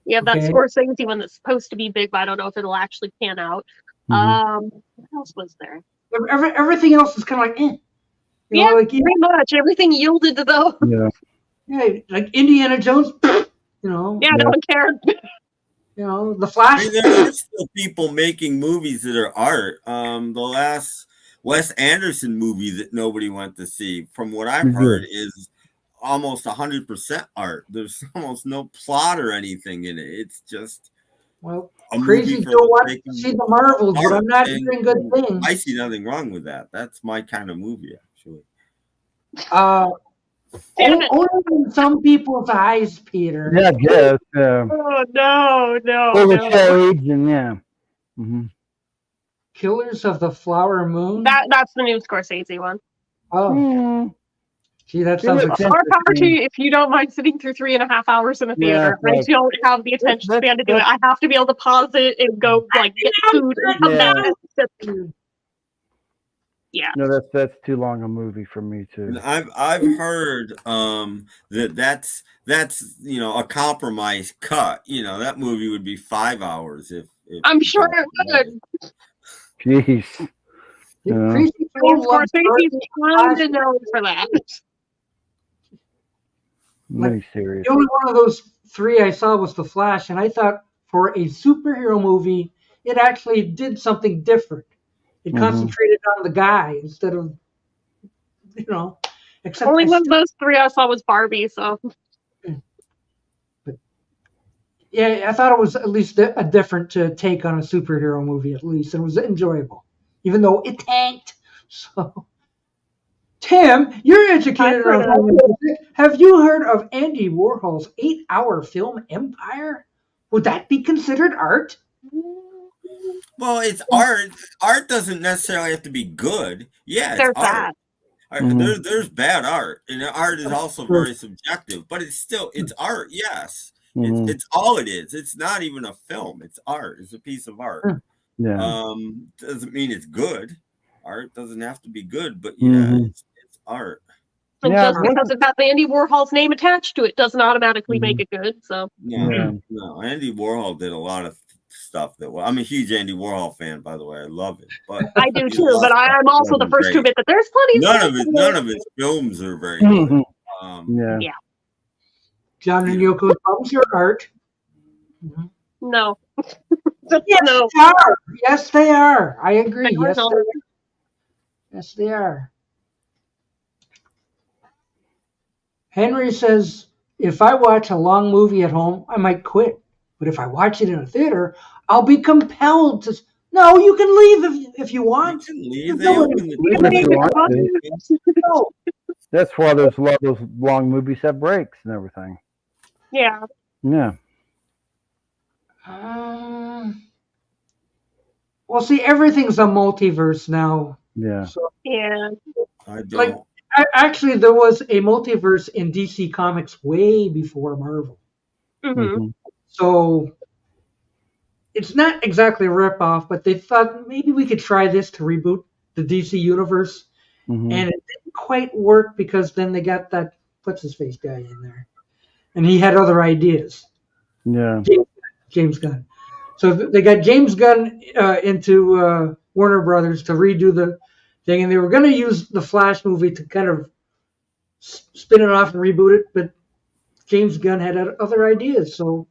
We have that Scorsese one that's supposed to be big, but I don't know if it'll actually pan out. What else was there? Everything else is kind of like, eh. Pretty much. Everything yielded to those. Yeah, like Indiana Jones. No one cared. The Flash. I mean, there are still people making movies that are art. The last Wes Anderson movie that nobody went to see, from what I've heard, is almost 100% art. There's almost no plot or anything in it. It's just crazy don't want to see the Marvels, but I'm not hearing good things. I see nothing wrong with that. That's my kind of movie, actually. Only in some people's eyes, Peter. Yeah, I guess. Oh no. And Killers of the Flower Moon. That's the new Scorsese one. Oh. Gee, that sounds like more power to you if you don't mind sitting through 3.5 hours in a theater. I don't have the attention span to do it. I have to be able to pause it and go get food and come back. Yeah. No, that's too long a movie for me too. I've heard that's a compromise cut. That movie would be 5 hours if I'm sure it would. Jeez. Scorsese's trying to know for that. Serious. The only one of those three I saw was The Flash, and I thought for a superhero movie, it actually did something different. It concentrated on the guy instead of, except only one of those three I saw was Barbie. So, but I thought it was at least a different take on a superhero movie. At least it was enjoyable, even though it tanked. So, Tim, you're educated on music. Have you heard of Andy Warhol's 8-hour film Empire? Would that be considered art? Well, it's art. Art doesn't necessarily have to be good. Yeah, it's art. There's bad art, and art is also very subjective. But it's art. Yes, it's all it is. It's not even a film. It's art. It's a piece of art. Yeah. Doesn't mean it's good. Art doesn't have to be good, but it's art. And just because it has Andy Warhol's name attached to it doesn't automatically make it good. So no. Andy Warhol did a lot of stuff I'm a huge Andy Warhol fan, by the way. I love it. But I do too. But I'm also the first to admit that there's plenty. None of his films are very good. John and Yoko's albums are art. No. No. Yes, they are. I agree. Yes, they are. Henry says, if I watch a long movie at home, I might quit. But if I watch it in a theater, I'll be compelled to. No, you can leave if you want. You can leave. That's why those long movies have breaks and everything. Yeah. Yeah. Well, see, everything's a multiverse now. Yeah. So, yeah. I don't. Actually, there was a multiverse in DC Comics way before Marvel. So it's not exactly a ripoff, but they thought maybe we could try this to reboot the DC universe. And it didn't quite work because then they got that what's-his-face guy in there. And he had other ideas. Yeah. James Gunn. So they got James Gunn into Warner Brothers to redo the thing, and they were going to use the Flash movie to kind of spin it off and reboot it, but James Gunn had other ideas. So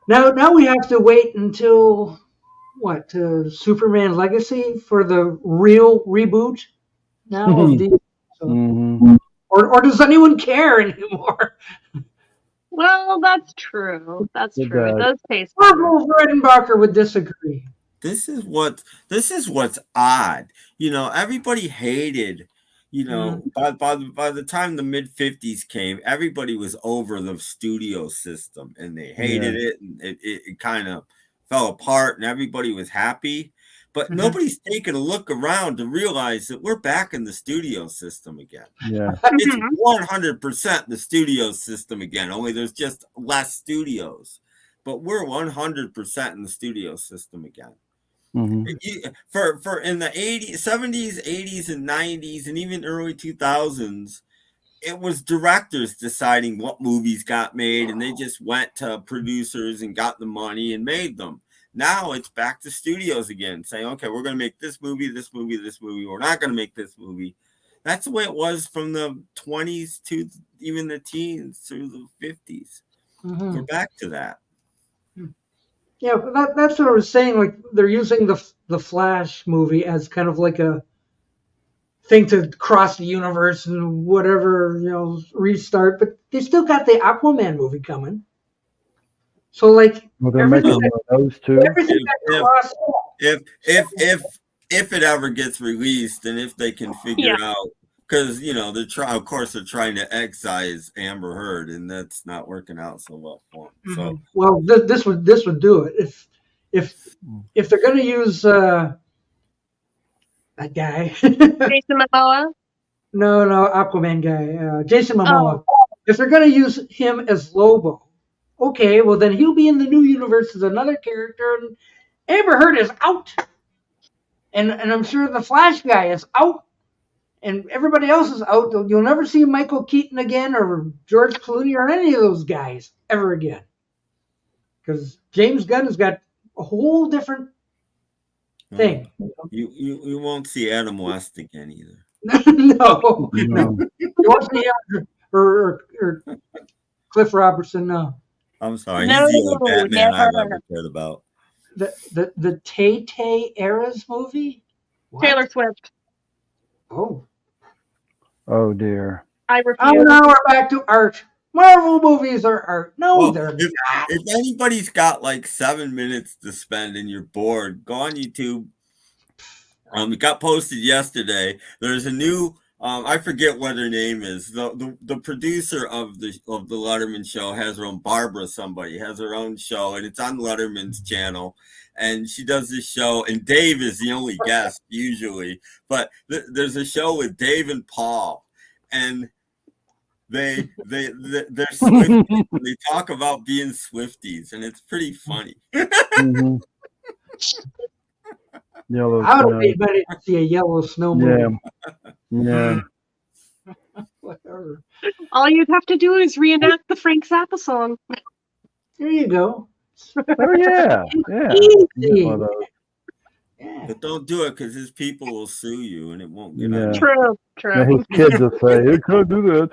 now we have to wait until Superman Legacy for the real reboot now of the. So. Or does anyone care anymore? Well, that's true. That's It true. It does. does taste better. Marvel Redenbacher would disagree. This is what's odd. Everybody hated. By the time the mid-50s came, everybody was over the studio system, and they hated it, and it kind of fell apart, and everybody was happy. But nobody's taken a look around to realize that we're back in the studio system again. Yeah. It's 100% the studio system again, only there's just less studios. But we're 100% in the studio system again. For in the 80s, 70s, 80s, and 90s, and even early 2000s, it was directors deciding what movies got made, and they just went to producers and got the money and made them. Now it's back to studios again, saying, okay, we're going to make this movie, this movie, this movie. We're not going to make this movie. That's the way it was from the 20s to even the teens through the 50s. We're back to that. Yeah, that's what I was saying. Like, they're using the Flash movie as kind of like a thing to cross the universe and whatever, restart. But they still got the Aquaman movie coming. So, like, they're making one of those too. Everything got crossed off. If it ever gets released, and if they can figure out, because they're trying to excise Amber Heard, and that's not working out so well for them. So, well, this would do it if they're going to use that guy. Jason Momoa. No, Aquaman guy, Jason Momoa. If they're going to use him as Lobo, okay, well then he'll be in the new universe as another character, and Amber Heard is out, and I'm sure the Flash guy is out. And everybody else is out. You'll never see Michael Keaton again or George Clooney or any of those guys ever again. Because James Gunn has got a whole different thing. You won't see Adam West again either. No. You won't see him or Cliff Robertson, no. I'm sorry. He's the only Batman I've ever cared about. The Tay-Tay Eras movie? What? Taylor Swift. Oh dear. I refuse. Oh, now we're back to art. Marvel movies are art. No, they're not. If anybody's got like 7 minutes to spend and you're bored, go on YouTube. It got posted yesterday. There's a new I forget what her name is. The producer of the Letterman show has her own, Barbara somebody has her own show, and it's on Letterman's channel. And she does this show, and Dave is the only guest usually. But there's a show with Dave and Paul, and they're Swifties. They talk about being Swifties, and it's pretty funny. Yellow I would be ready to see a yellow snow movie. Yeah. Whatever. All you'd have to do is reenact the Frank Zappa song. There you go. Oh yeah. Easy. But don't do it because his people will sue you, and it won't get out. True. Yeah, his kids will say, "You can't do that."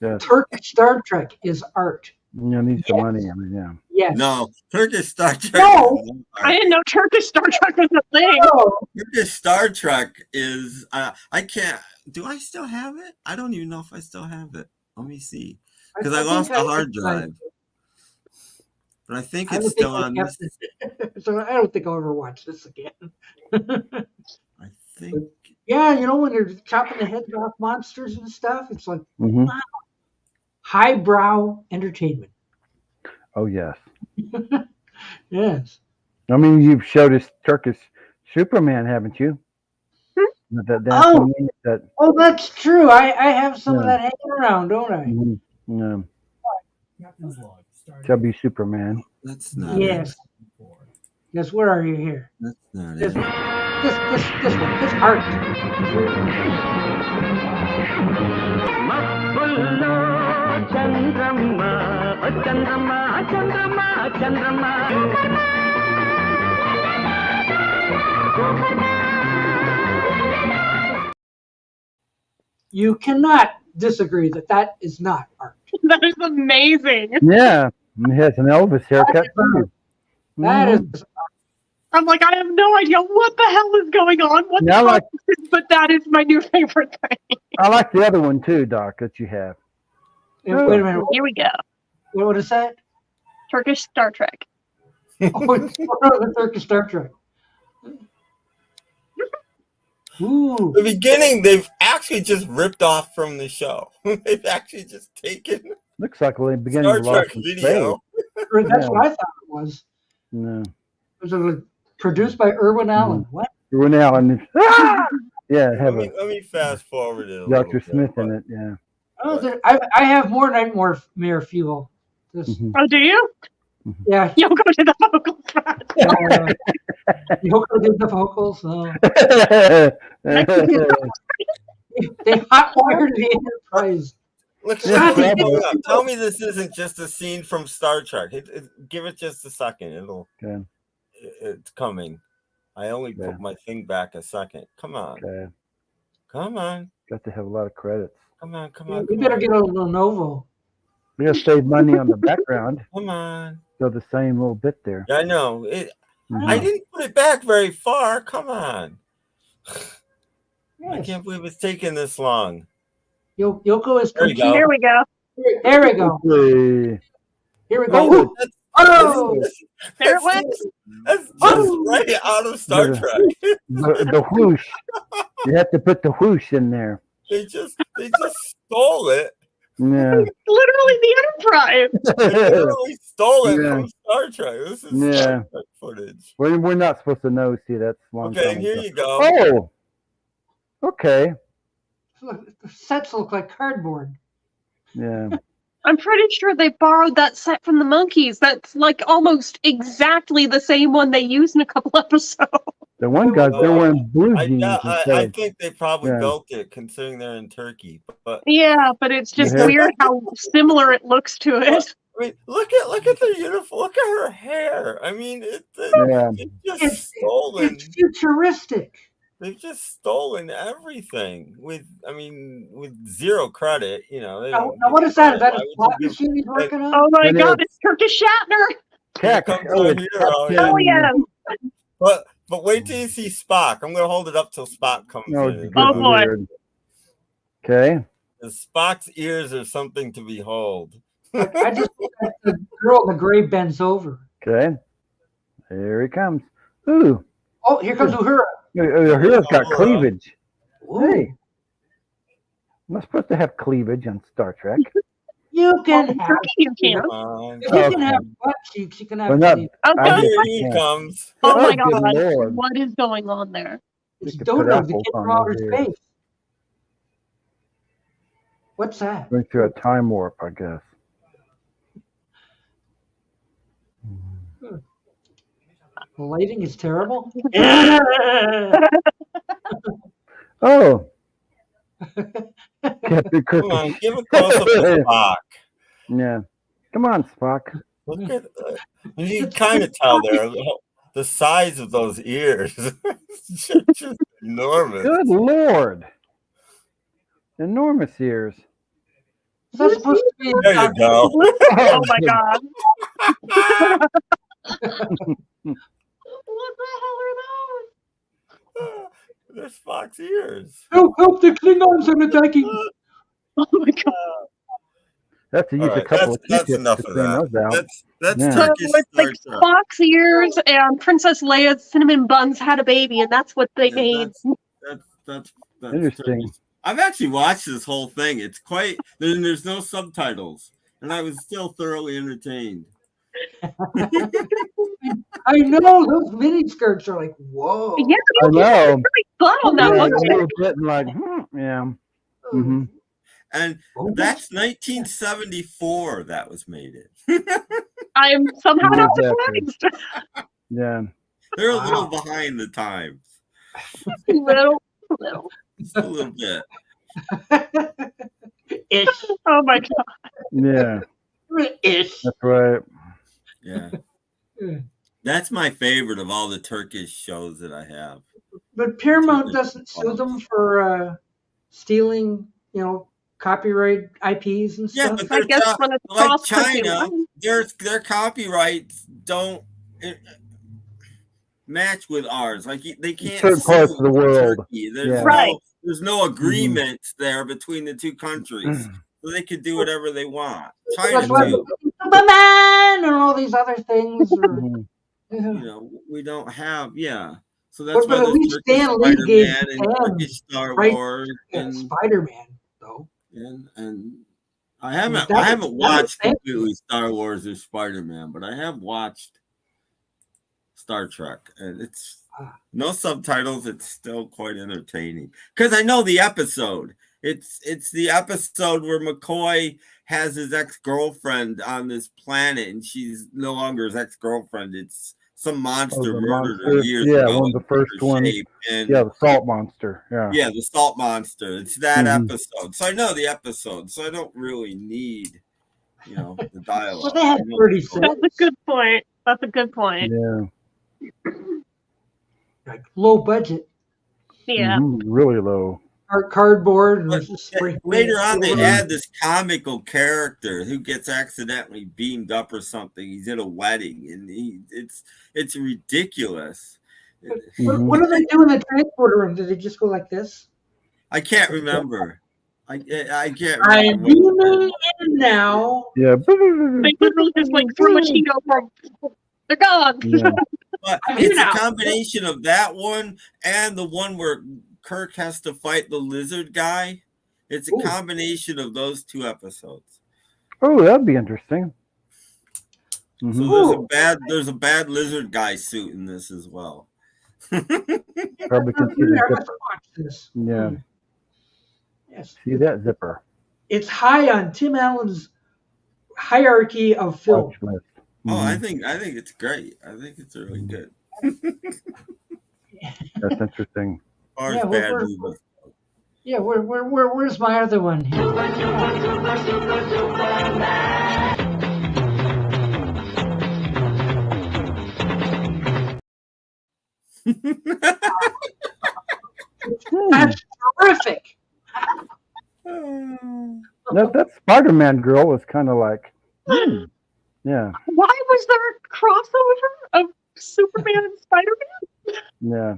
Yeah. Turkish Star Trek is art. You need some money. I mean, yeah. Yes. No, Turkish Star Trek. No, I didn't know Turkish Star Trek was a thing. No. Turkish Star Trek is. I can't. Do I still have it? I don't even know if I still have it. Let me see. Because I lost the hard drive. But I think it's still on this. So I don't think I'll ever watch this again. I think. Yeah, when they're chopping the heads off monsters and stuff, it's like wow. Highbrow entertainment. Oh yes. Yes. I mean, you've showed us Turkish Superman, haven't you? That's true. I have some of that hanging around, don't I? Yeah. Chubby Superman. That's not. Yes. Yes. Where are you here? That's not this it. This one. It's art. You cannot disagree that is not art. That is amazing. Yeah, he has an Elvis haircut too. That is. I'm like, I have no idea what the hell is going on. But that is my new favorite thing. I like the other one too, Doc, that you have. Wait a minute. Here we go. What is that? Turkish Star Trek. Oh, it's the Turkish Star Trek. Ooh. The beginning, they've actually just ripped off from the show. They've actually just taken Looks like the beginning Star of Trek Lost in video. That's what I thought it was. No. It was produced by Irwin Allen. What? Irwin Allen. Yeah, have let me fast forward it. Dr. Smith in it. Yeah. Oh, I have more Nightmare Fuel. Oh, do you? Yeah. You'll go to the vocals. Yoko did the vocals. They hot-wired the Enterprise. Look, tell me this isn't just a scene from Star Trek. Give it just a second. It's coming. I only put my thing back a second. Come on. Okay. Come on. Got to have a lot of credits. Come on. We better get a Lenovo. We gotta save money on the background. Come on. So the same little bit there. Yeah, I know. I didn't put it back very far. Come on. Yes. I can't believe it's taking this long. Yoko is there. Here we go. There we go. Okay. Here we go. There it went. That's just right out of Star Trek. The whoosh. You have to put the whoosh in there. They just stole it. Yeah. Literally the Enterprise. They literally stole it from Star Trek. This is Star Trek footage. We're not supposed to know. See, that's long time. Okay, here you go. Oh. Okay. Look, the sets look like cardboard. Yeah. I'm pretty sure they borrowed that set from the Monkees. That's like almost exactly the same one they used in a couple episodes. The one guy, they're wearing blue jeans. I think they probably built it, considering they're in Turkey. But yeah, but it's just weird how similar it looks to it. I mean, look at the uniform. Look at her hair. I mean, it's just stolen. It's futuristic. They've just stolen everything with zero credit. You know. Now what is that? Is that a slot machine he's working on? Oh my God! It's Turkish Shatner. Oh yeah. But wait till you see Spock. I'm gonna hold it up till Spock comes in. Oh boy. Okay. Spock's ears are something to behold. I just think that the girl in the gray bends over. Okay. Here he comes. Ooh. Oh, here comes Uhura. Uhura's got cleavage. Ooh. Hey. I'm not supposed to have cleavage on Star Trek. You can have. You can. If you can have butt cheeks, you can have. Okay. Here he comes. Oh my God! Lord. What is going on there? It's Dodo, the kid from outer space. What's that? Going through a time warp, I guess. The lighting is terrible. Oh. Come on, give a close up to Spock. Yeah. Come on, Spock. Look at you can kind of tell there the size of those ears. It's just enormous. Good Lord. Enormous ears. Is that supposed to be? There you go. Oh my God. What the hell are those? They're Spock's ears. Help, the Klingons are attacking. Oh my God. That's to use a couple of that's enough of that. That's Turkish it's like Spock's ears and Princess Leia's cinnamon buns had a baby, and that's what they made. That's interesting. Turkish. I've actually watched this whole thing. It's quite there's no subtitles, and I was still thoroughly entertained. I know those mini skirts are like whoa. Yeah, I know. Pretty fun on that one. A little bit like, yeah. Mm-hmm. And that's 1974 that was made it. I am somehow not surprised. Yeah. They're a little behind the times. Little. Just a little bit. Ish. Oh my God. Yeah. Ish. That's right. Yeah. That's my favorite of all the Turkish shows that I have. But Paramount doesn't sue them for stealing, copyright IPs and stuff. But I guess when it's like China, their copyrights don't match with ours. Like they can't. Certain parts of the world. There's there's no agreement there between the two countries, so they could do whatever they want. China too. Superman and all these other things. We don't have So that's but why at least Stan Lee gave and Star Wars and Spider-Man though. And I haven't watched completely Star Wars or Spider-Man, but I have watched Star Trek, and it's no subtitles. It's still quite entertaining because I know the episode. It's the episode where McCoy has his ex-girlfriend on this planet, and she's no longer his ex-girlfriend. It's some monster murdered her years ago. One of the first ones. The salt monster. Yeah, the salt monster. It's that episode. So I know the episode, so I don't really need, the dialogue. Well, they had 30 seconds. That's a good point. That's a good point. Yeah. Like low budget. Yeah. Really low. Cardboard. Later on, they add this comical character who gets accidentally beamed up or something. He's at a wedding, and it's ridiculous. What do they do in the transporter room? Do they just go like this? I can't remember. I can't remember. I'm beaming in now. Yeah. They literally just throw a Cheeto from. They're gone. Yeah. But it's a combination of that one and the one where Kirk has to fight the lizard guy. It's a combination of those two episodes. Oh, that'd be interesting. So there's a bad lizard guy suit in this as well. Probably can see the zipper. Yeah. Yes. See that zipper. It's high on Tim Allen's hierarchy of film. I think it's great. I think it's really good. That's interesting. Where's my other one here? That's terrific. That Spider-Man girl was kind of like, yeah. Why was there a crossover of Superman and Spider-Man? Yeah.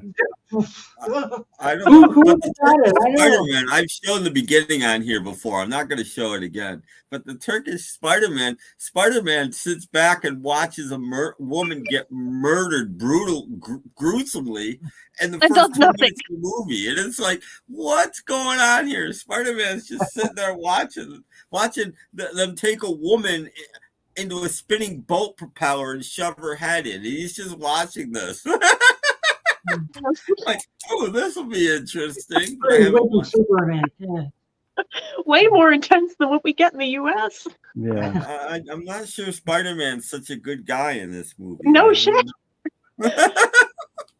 I don't know. Spider-Man, I've shown the beginning on here before. I'm not going to show it again. But the Turkish Spider-Man sits back and watches a woman get murdered gruesomely, and the first 2 minutes of the movie. And it's like, what's going on here? Spider-Man's just sitting there watching them take a woman into a spinning boat propeller and shove her head in. And he's just watching this. Like, this will be interesting. Superman, way more intense than what we get in the U.S. Yeah, I'm not sure Spider-Man's such a good guy in this movie. No shit.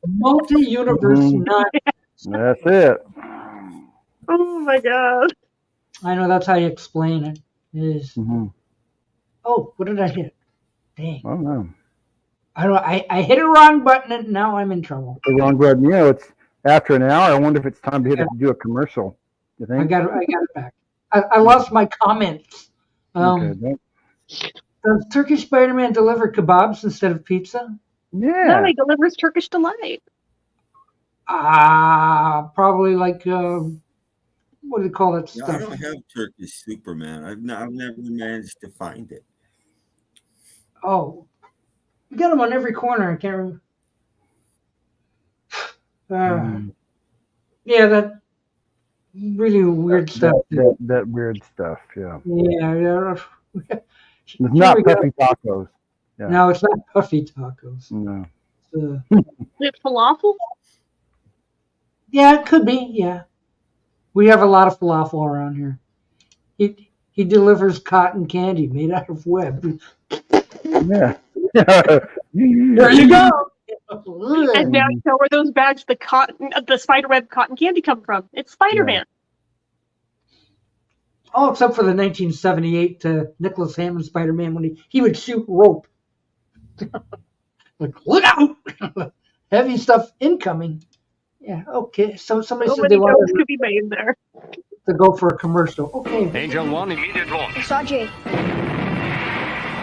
Multi-universe nut. That's it. Oh my god! I know that's how you explain it. Is oh, what did I hit? Dang. Oh no. I hit a wrong button and now I'm in trouble. The wrong button. It's after an hour. I wonder if it's time to do a commercial. You think? I got it back. I lost my comments. Okay. Does Turkish Spider-Man deliver kebabs instead of pizza? Yeah. No, he delivers Turkish delight. Probably like what do you call that stuff? I don't have Turkish Superman. I've never managed to find it. Oh. We got them on every corner. I can't remember. Yeah, that really weird stuff. That weird stuff, yeah. Yeah. It's not puffy tacos. Yeah. No, it's not puffy tacos. No. Is it falafel? Yeah, it could be, yeah. We have a lot of falafel around here. He delivers cotton candy made out of web. Yeah. There you go. And now you know where those bags, the spiderweb cotton candy come from. It's Spider-Man. Yeah. Oh, except for the 1978 Nicholas Hammond Spider-Man when he would shoot rope. Like, look out! Heavy stuff incoming. Yeah, okay. So somebody said they wanted to be made there to go for a commercial. Okay. Angel 1, immediate launch. Sergeant.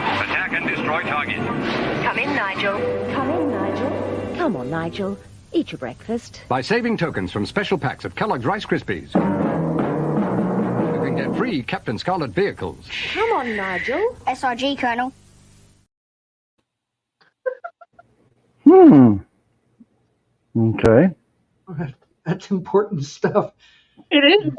Attack and destroy target. Come in, Nigel. Come in, Nigel. Come on, Nigel. Eat your breakfast. By saving tokens from special packs of Kellogg's Rice Krispies. You can get free Captain Scarlet vehicles. Come on, Nigel. SRG, Colonel. Okay. That's important stuff. It is.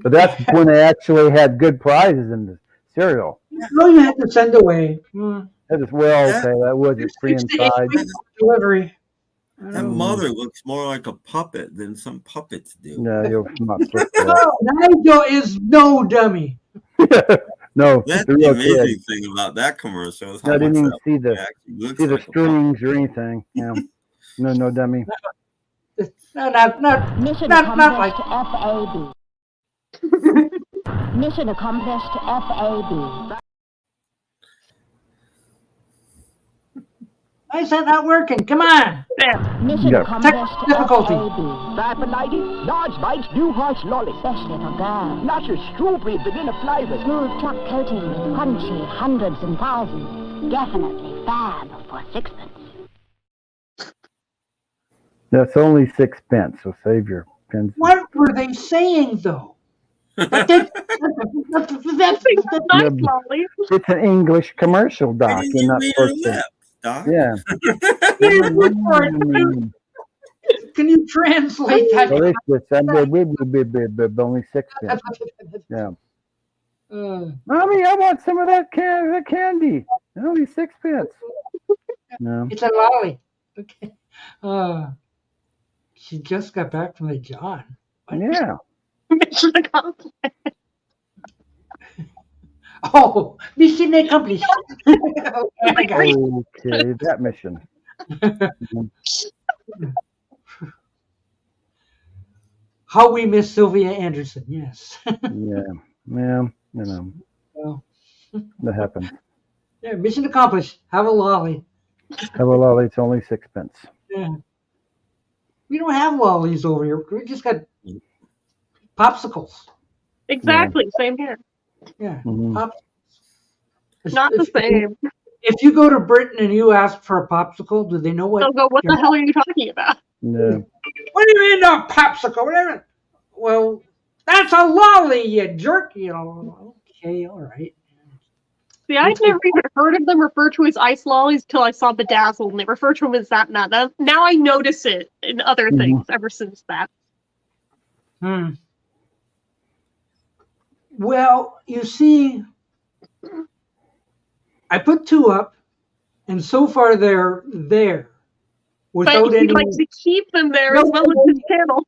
But that's when they actually had good prizes in the cereal. No, you had to send away. That is that wasn't free inside. Delivery. That mother looks more like a puppet than some puppets do. No, you're not. Nigel is no dummy. No, That's the the real amazing kid. thing about that commercial. Is I how didn't much even that see the actually looks like a strings or anything. Yeah. No dummy. Not Mission not accomplished, like FAB. Mission accomplished, FAB. Why is that not working? Come on. There. Mission Yeah. accomplished, Difficulty. FAB. Five for 90, large bites, new harsh lolly. Especially for girls. Luscious strawberry vanilla flavors. Smooth choc coating with crunchy hundreds and thousands. Definitely fab for sixpence. That's only 6 pence, so save your pence. What were they saying though? That's Nice, Molly. It's an English commercial, Doc. Why didn't You're you not read her supposed to. lips, Doc? Yeah. Can you translate that? Well, it's just only 6 pence. Yeah. Mommy, I want some of that candy. Only 6 pence. No. It's a lolly. Okay. She just got back from the John. Yeah. Mission accomplished. Oh, mission accomplished. Okay. Okay, that mission. How we miss Sylvia Anderson. Yes. Yeah. Well, Well, that happens. yeah, mission accomplished. Have a lolly. Have a lolly, it's only 6 pence. Yeah. We don't have lollies over here. We just got popsicles. Exactly. Same here. Yeah. Mhm. Popsicles. Not the same. If you go to Britain and you ask for a popsicle, do they know what? They'll go, what the hell are you talking about? No. What do you mean a popsicle? Whatever. Well, that's a lolly, you jerk. You know. Okay, all right. See, I'd never even heard of them referred to as ice lollies till I saw Bedazzled, and they refer to them as that now. Now I notice it in other things ever since that. Well, you see, I put 2 up, and so far they're there. Without But he any, likes to keep them there as well as his channel.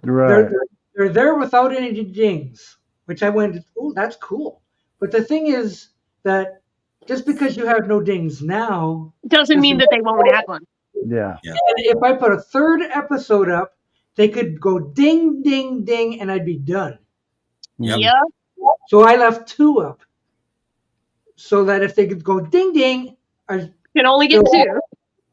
Right. they're there without any dings, which I went, oh, that's cool. But the thing is that just because you have no dings now Doesn't mean that they won't add one. Yeah. And if I put a 3rd episode up, they could go ding, ding, ding, and I'd be done. Yep. Yeah. So I left 2 up, so that if they could go ding, ding, I Can only get 2.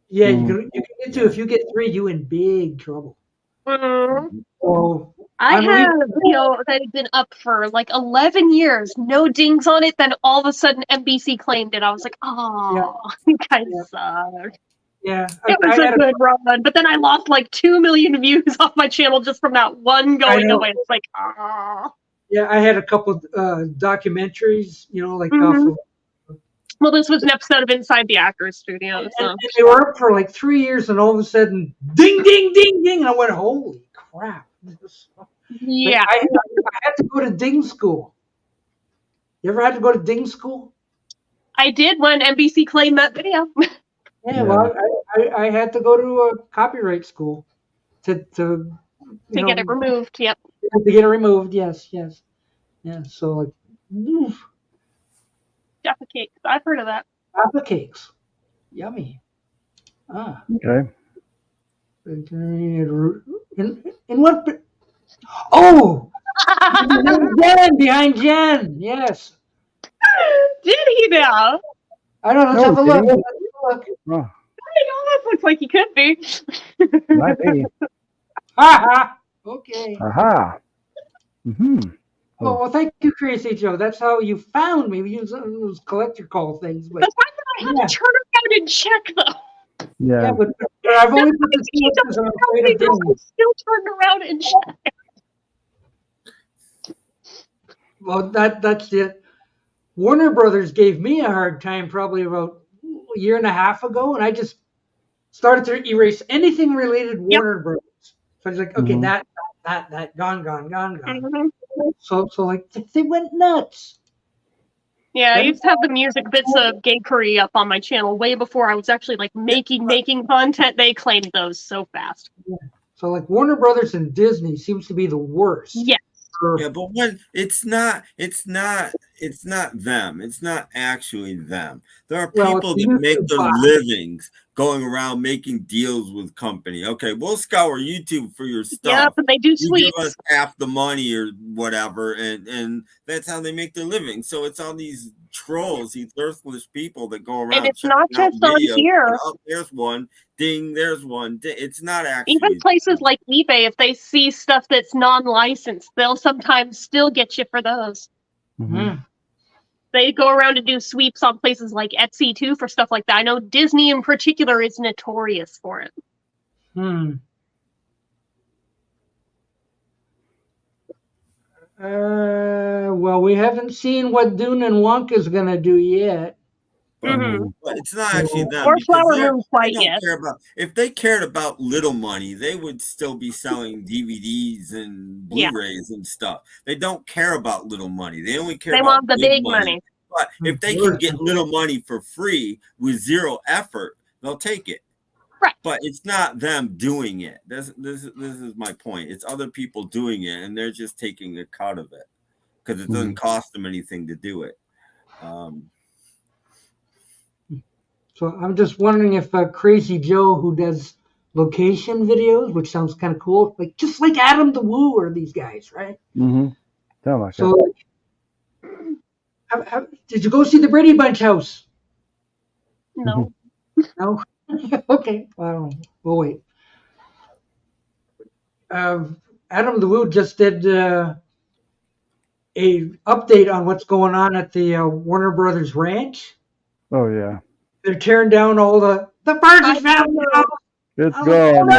yeah, you can get 2. If you get 3, you in big trouble. So I I'm have a video that had been up for like 11 years, no dings on it. Then all of a sudden, NBC claimed it. I was like, oh, you guys suck. yeah, It was I a had good run, but then I lost like 2 million views off my channel just from that one going know. away. It's like, oh. yeah, I had a couple documentaries, you know, like Well, this was an episode of Inside the Actors Studio. So. and they were up for like 3 years, and all of a sudden, ding, ding, ding, ding, and I went, holy crap! Yeah, I had to go to ding school. You ever had to go to ding school? I did when NBC claimed that video. Yeah, well, I had to go to a copyright school to get it removed. Yep. To get it removed, yes. Yeah, so like, oof, Jaffa cakes. I've heard of that. Jaffa cakes. Yummy. Okay. In what? Oh! Behind Jen, yes. Did he now? I don't know, let's have a look. did he? Let's have a look. Oh, I almost looks like he could be. might be. Ha ha! Okay. Aha. Mm-hmm. Oh, well, thank you, Crazy Joe. That's how you found me. We use those collector call things. But The fact that I had to turn around and check though. Yeah. yeah, but I've only put the two because I'm afraid of Disney. Still turned around and Well, that's it. Warner Brothers gave me a hard time probably about a year and a half ago, and I just started to erase anything related Warner Brothers. So I was like, okay, that gone. So like they went nuts. Yeah, I used to have the music bits of Gakery up on my channel way before I was actually like making content. They claimed those so fast. Yeah. So like Warner Brothers and Disney seems to be the worst. Yes. Yeah, but when it's not them. It's not actually them. There are people that make their livings going around making deals with company. Okay, we'll scour YouTube for your stuff. Yeah, but they do you sweeps. give us half the money or whatever, and that's how they make their living. So it's all these trolls, these worthless people that go around. And it's not just on here. Oh, there's one. Ding, there's one. Ding. It's not actually. Even places like eBay, if they see stuff that's non-licensed, they'll sometimes still get you for those. Mm-hmm. They go around and do sweeps on places like Etsy too for stuff like that. I know Disney in particular is notorious for it. Well, we haven't seen what Dune and Wonka is going to do yet. But it's not actually them. Or Flower Moon quite yet. If they cared about little money, they would still be selling DVDs and Blu-rays and stuff. They don't care about little money. They only care about want the big money. But if they can get little money for free with zero effort, they'll take it. Right. But it's not them doing it. This is my point. It's other people doing it, and they're just taking a cut of it because it doesn't cost them anything to do it. So I'm just wondering if Crazy Joe, who does location videos, which sounds kind of cool, like just like Adam the Woo or these guys, right? So, did you go see the Brady Bunch house? No. No. Okay. Well, we'll wait. Adam the Woo just did a update on what's going on at the Warner Brothers Ranch. Oh yeah. They're tearing down all the Bargy family house. It's gone.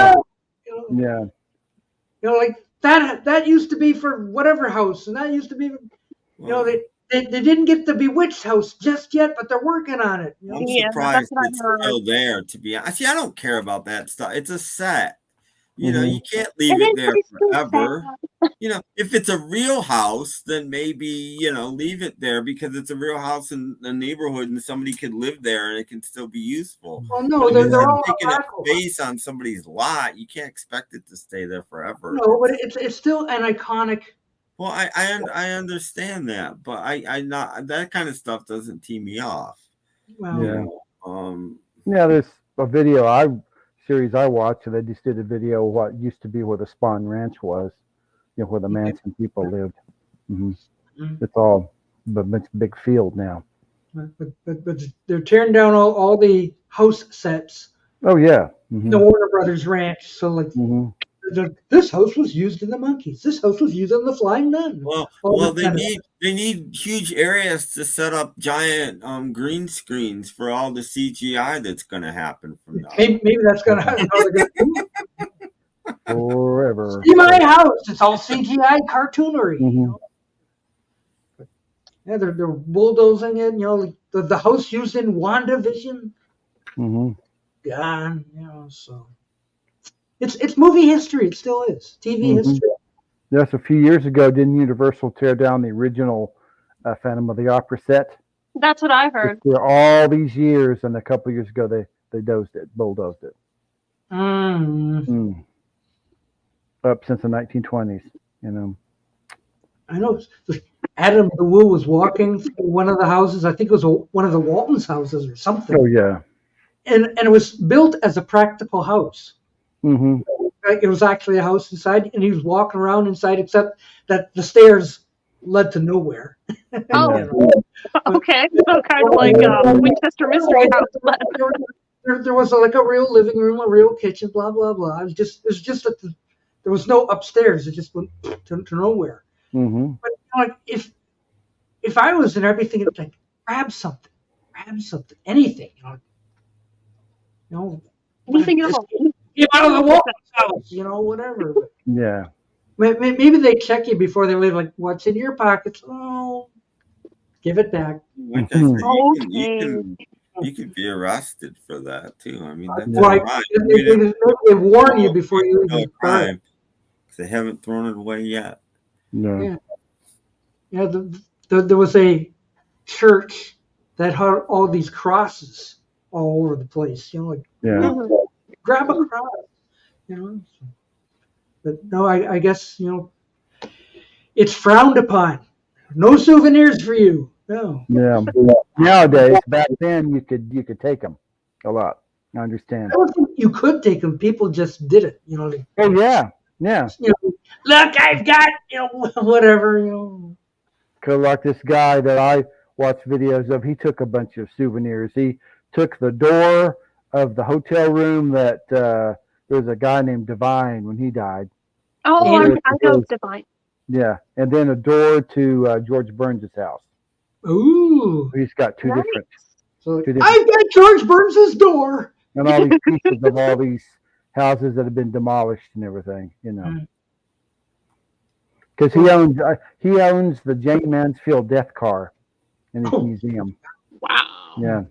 Yeah. You know, like that used to be for whatever house, and that used to be, you know, they didn't get the Bewitched house just yet, but they're working on it. You know? I'm surprised it's still there, to be honest. See, I don't care about that stuff. It's a set. You know, you can't leave it there forever. You know, if it's a real house, then maybe, you know, leave it there because it's a real house in the neighborhood and somebody could live there and it can still be useful. Well, no, they're all taking up space on somebody's lot. You can't expect it to stay there forever. No, but it's still an iconic. Well, I understand that, but I not that kind of stuff doesn't tee me off. Well, yeah, there's a video series I watched, and they just did a video of what used to be where the Spawn Ranch was, you know, where the Manson people lived. It's all, but it's a big field now. But they're tearing down all the house sets. Oh yeah, the Warner Brothers Ranch. So like, this house was used in the Monkees. This house was used in the Flying Nun. Well, they need huge areas to set up giant green screens for all the CGI that's going to happen from now. Maybe that's going to happen. Forever. See my house. It's all CGI cartoonery. You know? Yeah, they're bulldozing it. You know, like the house used in WandaVision. Gone. You know, so. It's movie history. It still is TV history. Yes, a few years ago, didn't Universal tear down the original Phantom of the Opera set? That's what I heard. For all these years, and a couple of years ago, they bulldozed it. Up since the 1920s, you know. I know. Adam the Woo was walking through one of the houses. I think it was one of the Waltons' houses or something. Oh yeah. And it was built as a practical house. It was actually a house inside, and he was walking around inside, except that the stairs led to nowhere. Okay. So kind of like Winchester Mystery House. There was like a real living room, a real kitchen, blah blah blah. It was just that there was no upstairs. It just went to nowhere. But you know, like if I was in everything, grab something, anything. You know, Anything else? Get out of the Walt's house, whatever. Yeah. Maybe they check you before they leave, like, what's in your pockets? Oh, give it back. Like I said, you can be arrested for that too. I mean, that's right. They warn you before you leave. Crime. They haven't thrown it away yet. No. Yeah. There was a church that had all these crosses all over the place. Like, grab a cross. But no, I guess it's frowned upon. No souvenirs for you. No. Yeah. Nowadays, back then you could take them a lot. I understand. I don't think you could take them. People just did it. Oh yeah. Yeah. Look, I've got whatever. Cause like this guy that I watched videos of, he took a bunch of souvenirs. He took the door of the hotel room that there was a guy named Divine when he died. Oh, I know Divine. Yeah, and then a door to George Burns' house. Ooh. He's got two different. So I've got George Burns' door. And all these pieces of all these houses that have been demolished and everything, Because he owns the Jane Mansfield death car in his museum. Wow. Yeah.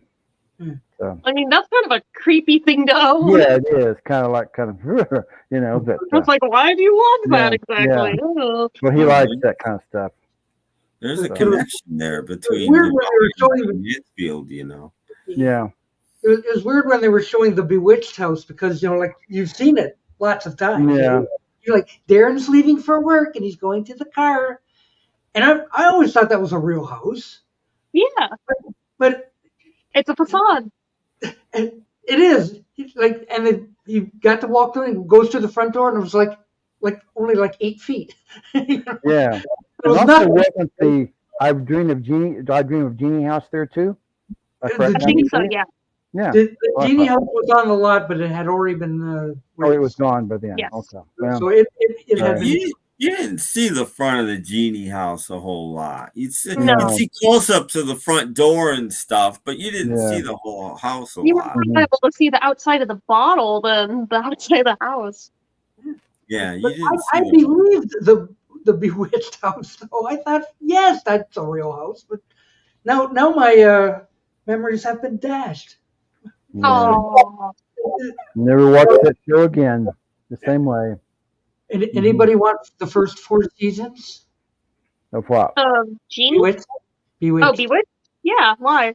So. I mean, that's kind of a creepy thing to own. Yeah, it is. Kind of, but it's like, why do you want that exactly? Yeah. Well, he likes that kind of stuff. There's a connection there between Mansfield, Yeah. It was weird when they were showing the Bewitched house because like you've seen it lots of times. Yeah. You're like, Darren's leaving for work and he's going to the car, and I always thought that was a real house. Yeah. But it's a facade. And it is. Like, and then you got to walk through and goes to the front door, and it was like only 8 feet. Yeah. It was also wasn't the I Dream of Jeannie house there too? I think so, yeah. Yeah. The Jeannie house was on the lot, but it had already been. it was gone by then. Yes. Okay. Yeah. So it had been. You didn't see the front of the Jeannie house a whole lot. You'd see close up to the front door and stuff, but you didn't see the whole house a lot. You were more able to see the outside of the bottle than the outside of the house. Yeah, I believed the Bewitched house, though. I thought, yes, that's a real house, but now my memories have been dashed. Oh. Never watched that show again the same way. Anybody want the first 4 seasons? Of what? Jeannie? Bewitched. Oh, Bewitched? Yeah, why?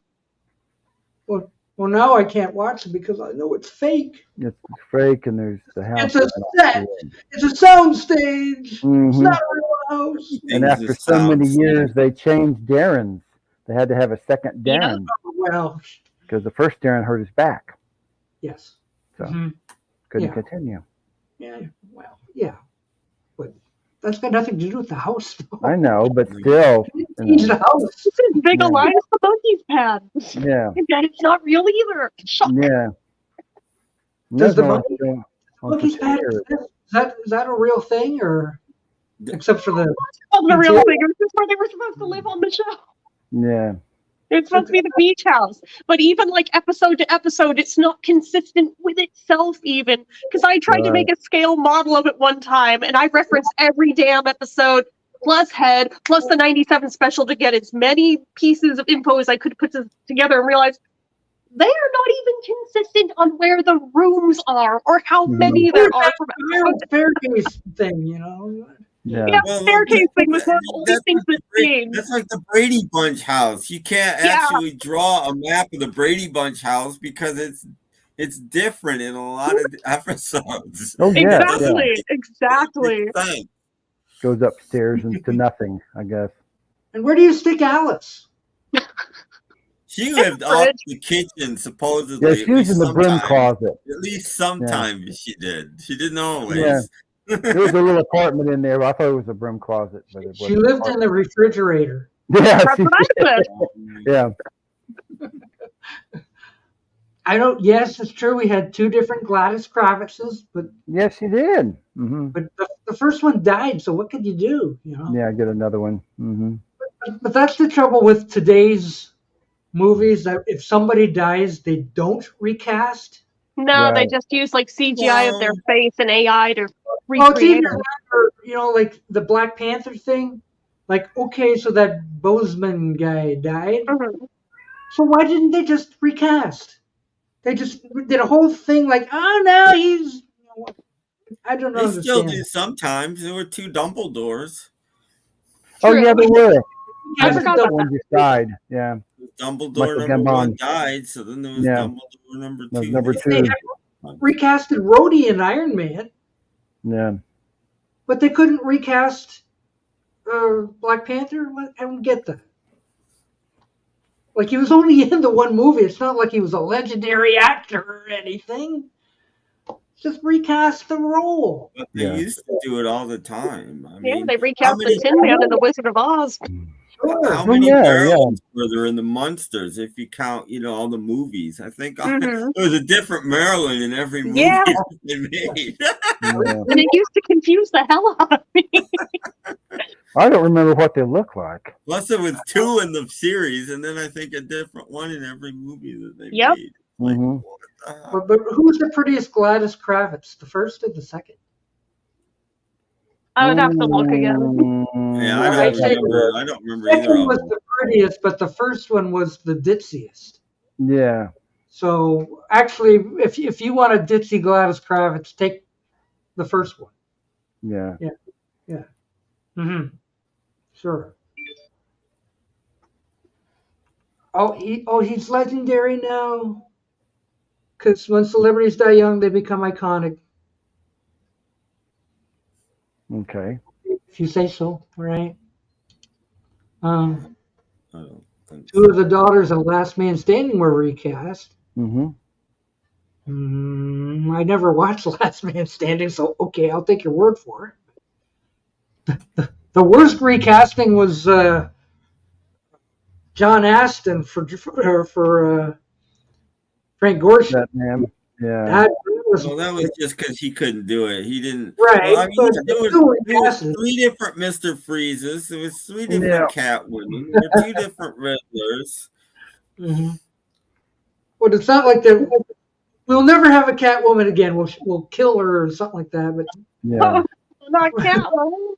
Well, now I can't watch it because I know it's fake. It's fake, and there's the house. It's a set. It's a sound stage. Mm-hmm. It's not a real house. And after so many years, they changed Darren's. They had to have a second Darren. Well, because the first Darren hurt his back. Yes. So couldn't continue. Yeah. Well, yeah. But that's got nothing to do with the house, though. I know, but still. Change the house. This is big Elias the monkey's pad. Yeah. And that it's not real either. Shock. Yeah. Does the monkey's pad exist? Is that a real thing, or except for the? It wasn't a real thing. It was just where they were supposed to live on the show. Yeah. It's supposed to be the beach house. But even episode to episode, it's not consistent with itself even. Because I tried to make a scale model of it one time, and I referenced every damn episode, plus head, plus the 97 special to get as many pieces of info as I could put together and realized they are not even consistent on where the rooms are or how many there are. From the staircase thing, Yeah, well, staircase thing was one of the only things that changed. That's like the Brady Bunch house. You can't actually draw a map of the Brady Bunch house because it's different in a lot of episodes. Oh, yeah. Exactly. Goes upstairs into nothing, I guess. And where do you stick Alice? She lived off the kitchen, supposedly. Yeah, she was in the broom closet. At least sometimes she did. She didn't always. Yeah. There was a little apartment in there, but I thought it was a broom closet. But it she lived in the refrigerator. Yeah, that's what I said. Yeah. Yes, it's true. We had 2 different Gladys Kravitzes, but yes, she did. Mm-hmm. But the first one died, so what could you do? Yeah, get another one. Mm-hmm. But that's the trouble with today's movies. That if somebody dies, they don't recast. No, they just use like CGI of their face and AI to recreate it. Like the Black Panther thing. Like, okay, so that Boseman guy died. Mm-hmm. So why didn't they just recast? They just did a whole thing like, oh no, he's. I don't know. They still do sometimes. There were 2 Dumbledores. Oh yeah, they were. I forgot about one that. just died. Yeah. Dumbledore number 1 died, so then there was Dumbledore number 2. Number 2. They recasted Rhodey in Iron Man. Yeah. But they couldn't recast Black Panther? I don't get that. Like, he was only in the one movie. It's not like he was a legendary actor or anything. Just recast the role. But they used to do it all the time. I mean, they recast the Tin Man in The Wizard of Oz. How many Marylands were there in the Munsters if you count, all the movies? I think there was a different Maryland in every movie they made. And it used to confuse the hell out of me. I don't remember what they look like. Plus, there was 2 in the series, and then I think a different one in every movie that they made. Like, what the hell? But who's the prettiest Gladys Kravitz? The first or the second? I would have to look again. Yeah, I don't remember either. The second was the prettiest, but the first one was the ditziest. Yeah. So actually, if you want a ditzy Gladys Kravitz, take the first one. Yeah. Yeah. Mm-hmm. Sure. He's legendary now. Because when celebrities die young, they become iconic. Okay. If you say so, right? I don't think 2 of the daughters of Last Man Standing were recast. Mm-hmm. I never watched Last Man Standing, so okay, I'll take your word for it. The worst recasting was John Astin for Frank Gorshin. That man. Yeah. That was just because he couldn't do it. He didn't. Right. Well, I mean, there was 3 different Mr. Freezes. There was 3 different Catwomen. There were 2 different Riddlers. Mm-hmm. Well, it's not like we'll never have a Catwoman again. We'll kill her or something like that. But yeah. Not Catwoman.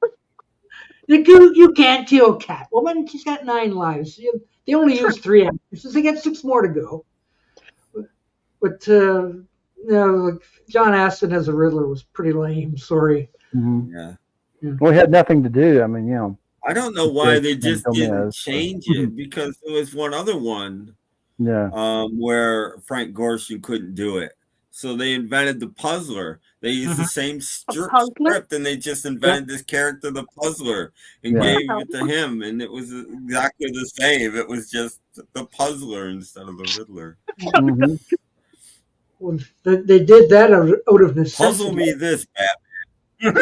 You can't kill Catwoman. She's got 9 lives. They only used 3 actresses. They got 6 more to go. But like John Astin as a Riddler was pretty lame. Sorry. Mm-hmm. Yeah. Well, he had nothing to do. I mean, I don't know why they just didn't change it, because there was one other one. Yeah. Where Frank Gorshin couldn't do it. So they invented the Puzzler. They used the same script, and they just invented this character, the Puzzler, and gave it to him, and it was exactly the same. It was just the Puzzler instead of the Riddler. Mm-hmm. Well, they did that out of necessity. Puzzle me this, Batman.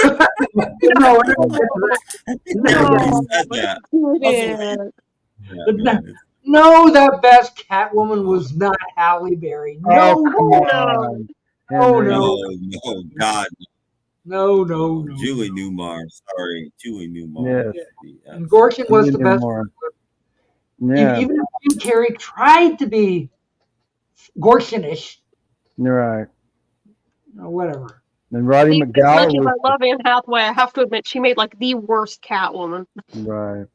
No, no, the best Catwoman was not Halle Berry. No, God. No. Julie Newmar. Sorry, Julie Newmar. Yes. And Gorshin was the best. Yeah. Even if Jim Carrey tried to be Gorshinish. You're right. Whatever. And Roddy McDowell. As much as I love Anne Hathaway, I have to admit she made like the worst Catwoman. Right.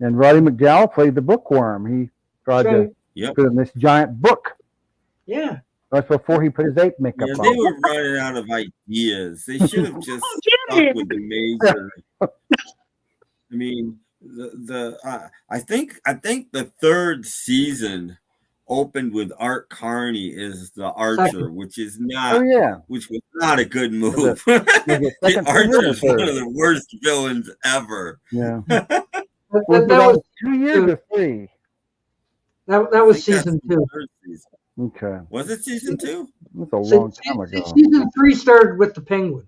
And Roddy McDowell played the bookworm. He tried to put in this giant book. Yeah. That's before he put his ape makeup on. They were running out of ideas. They should have just stuck with the major. I mean, I think the 3rd season opened with Art Carney as the Archer, which is not. Which was not a good move. The Archer is one of the worst villains ever. Yeah. that was 2 years or 3. That was season 2. Okay. Was it season 2? That's a long time ago. Season 3 started with the Penguin.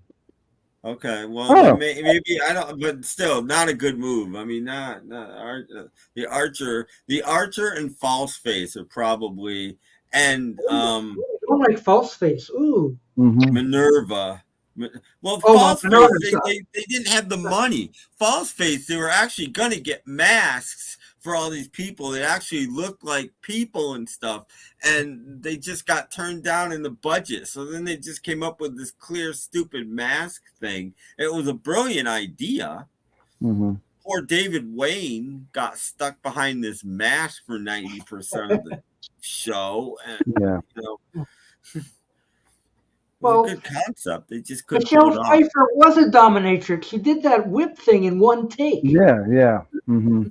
Okay, well, maybe I don't, but still, not a good move. I mean, not the Archer and Falseface are probably, and I don't like Falseface. Ooh, Minerva. Well, Falseface, they didn't have the money. Falseface, they were actually going to get masks for all these people that actually looked like people and stuff, and they just got turned down in the budget. So then they just came up with this clear, stupid mask thing. It was a brilliant idea. Mm-hmm. Poor David Wayne got stuck behind this mask for 90% of the show. And, Yeah. You know, Well, a good concept. They just couldn't Michelle pull it off. Pfeiffer was a dominatrix. She did that whip thing in one take. Yeah. Mm-hmm.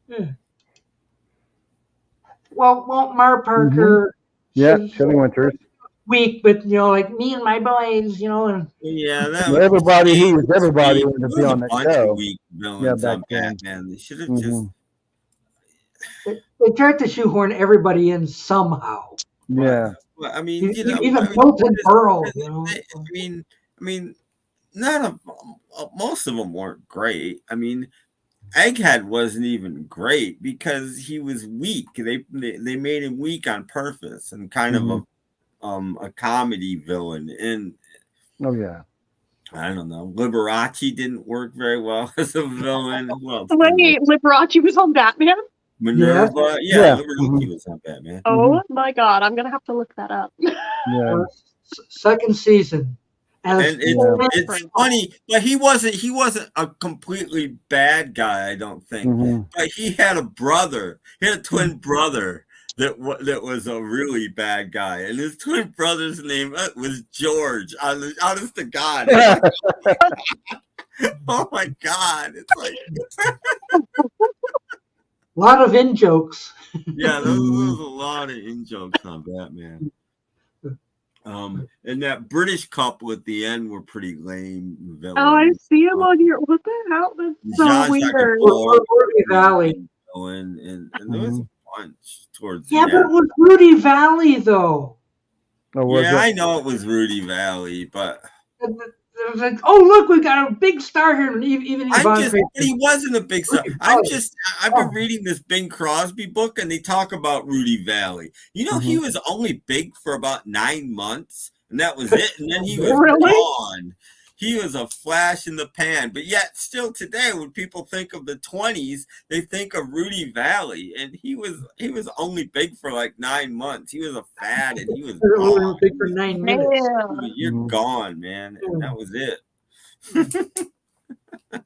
Yeah. Well, Mara Parker. Yeah, Shelley Winters. Weak, but like me and my boys, and Yeah, everybody who was everybody wanted to be on that show. Weak villains on Batman. They should have just. They tried to shoehorn everybody in somehow. Yeah. Well, I mean, even Milton Berle. I mean, most of them weren't great. I mean, Egghead wasn't even great because he was weak. They made him weak on purpose and kind of a comedy villain. And I don't know. Liberace didn't work very well as a villain. Wait, Liberace was on Batman? Minerva, Liberace was on Batman. Oh my God, I'm gonna have to look that up. Yeah. Second season. And it's funny, but he wasn't a completely bad guy, I don't think. But he had a brother. He had a twin brother that was a really bad guy, and his twin brother's name was George. Honest to God. Oh my God! It's like a lot of in jokes. Yeah, there was a lot of in jokes on Batman. And that British couple at the end were pretty lame villains. Oh, I see him on here. What the hell? That's so weird. Rudy Valley. And there was a bunch towards the end. But it was Rudy Valley, though. I know it was Rudy Valley, but... It was like, oh, look, we got a big star here. Even but he wasn't a big star. I've been reading this Bing Crosby book, and they talk about Rudy Valley. You know, he was only big for about 9 months, and that was it. And then he was gone. He was a flash in the pan. But yet, still today, when people think of the 20s, they think of Rudy Valley, and he was only big for like 9 months. He was a fad, and he was gone. Big for 9 minutes. You're gone, man, and that was it. But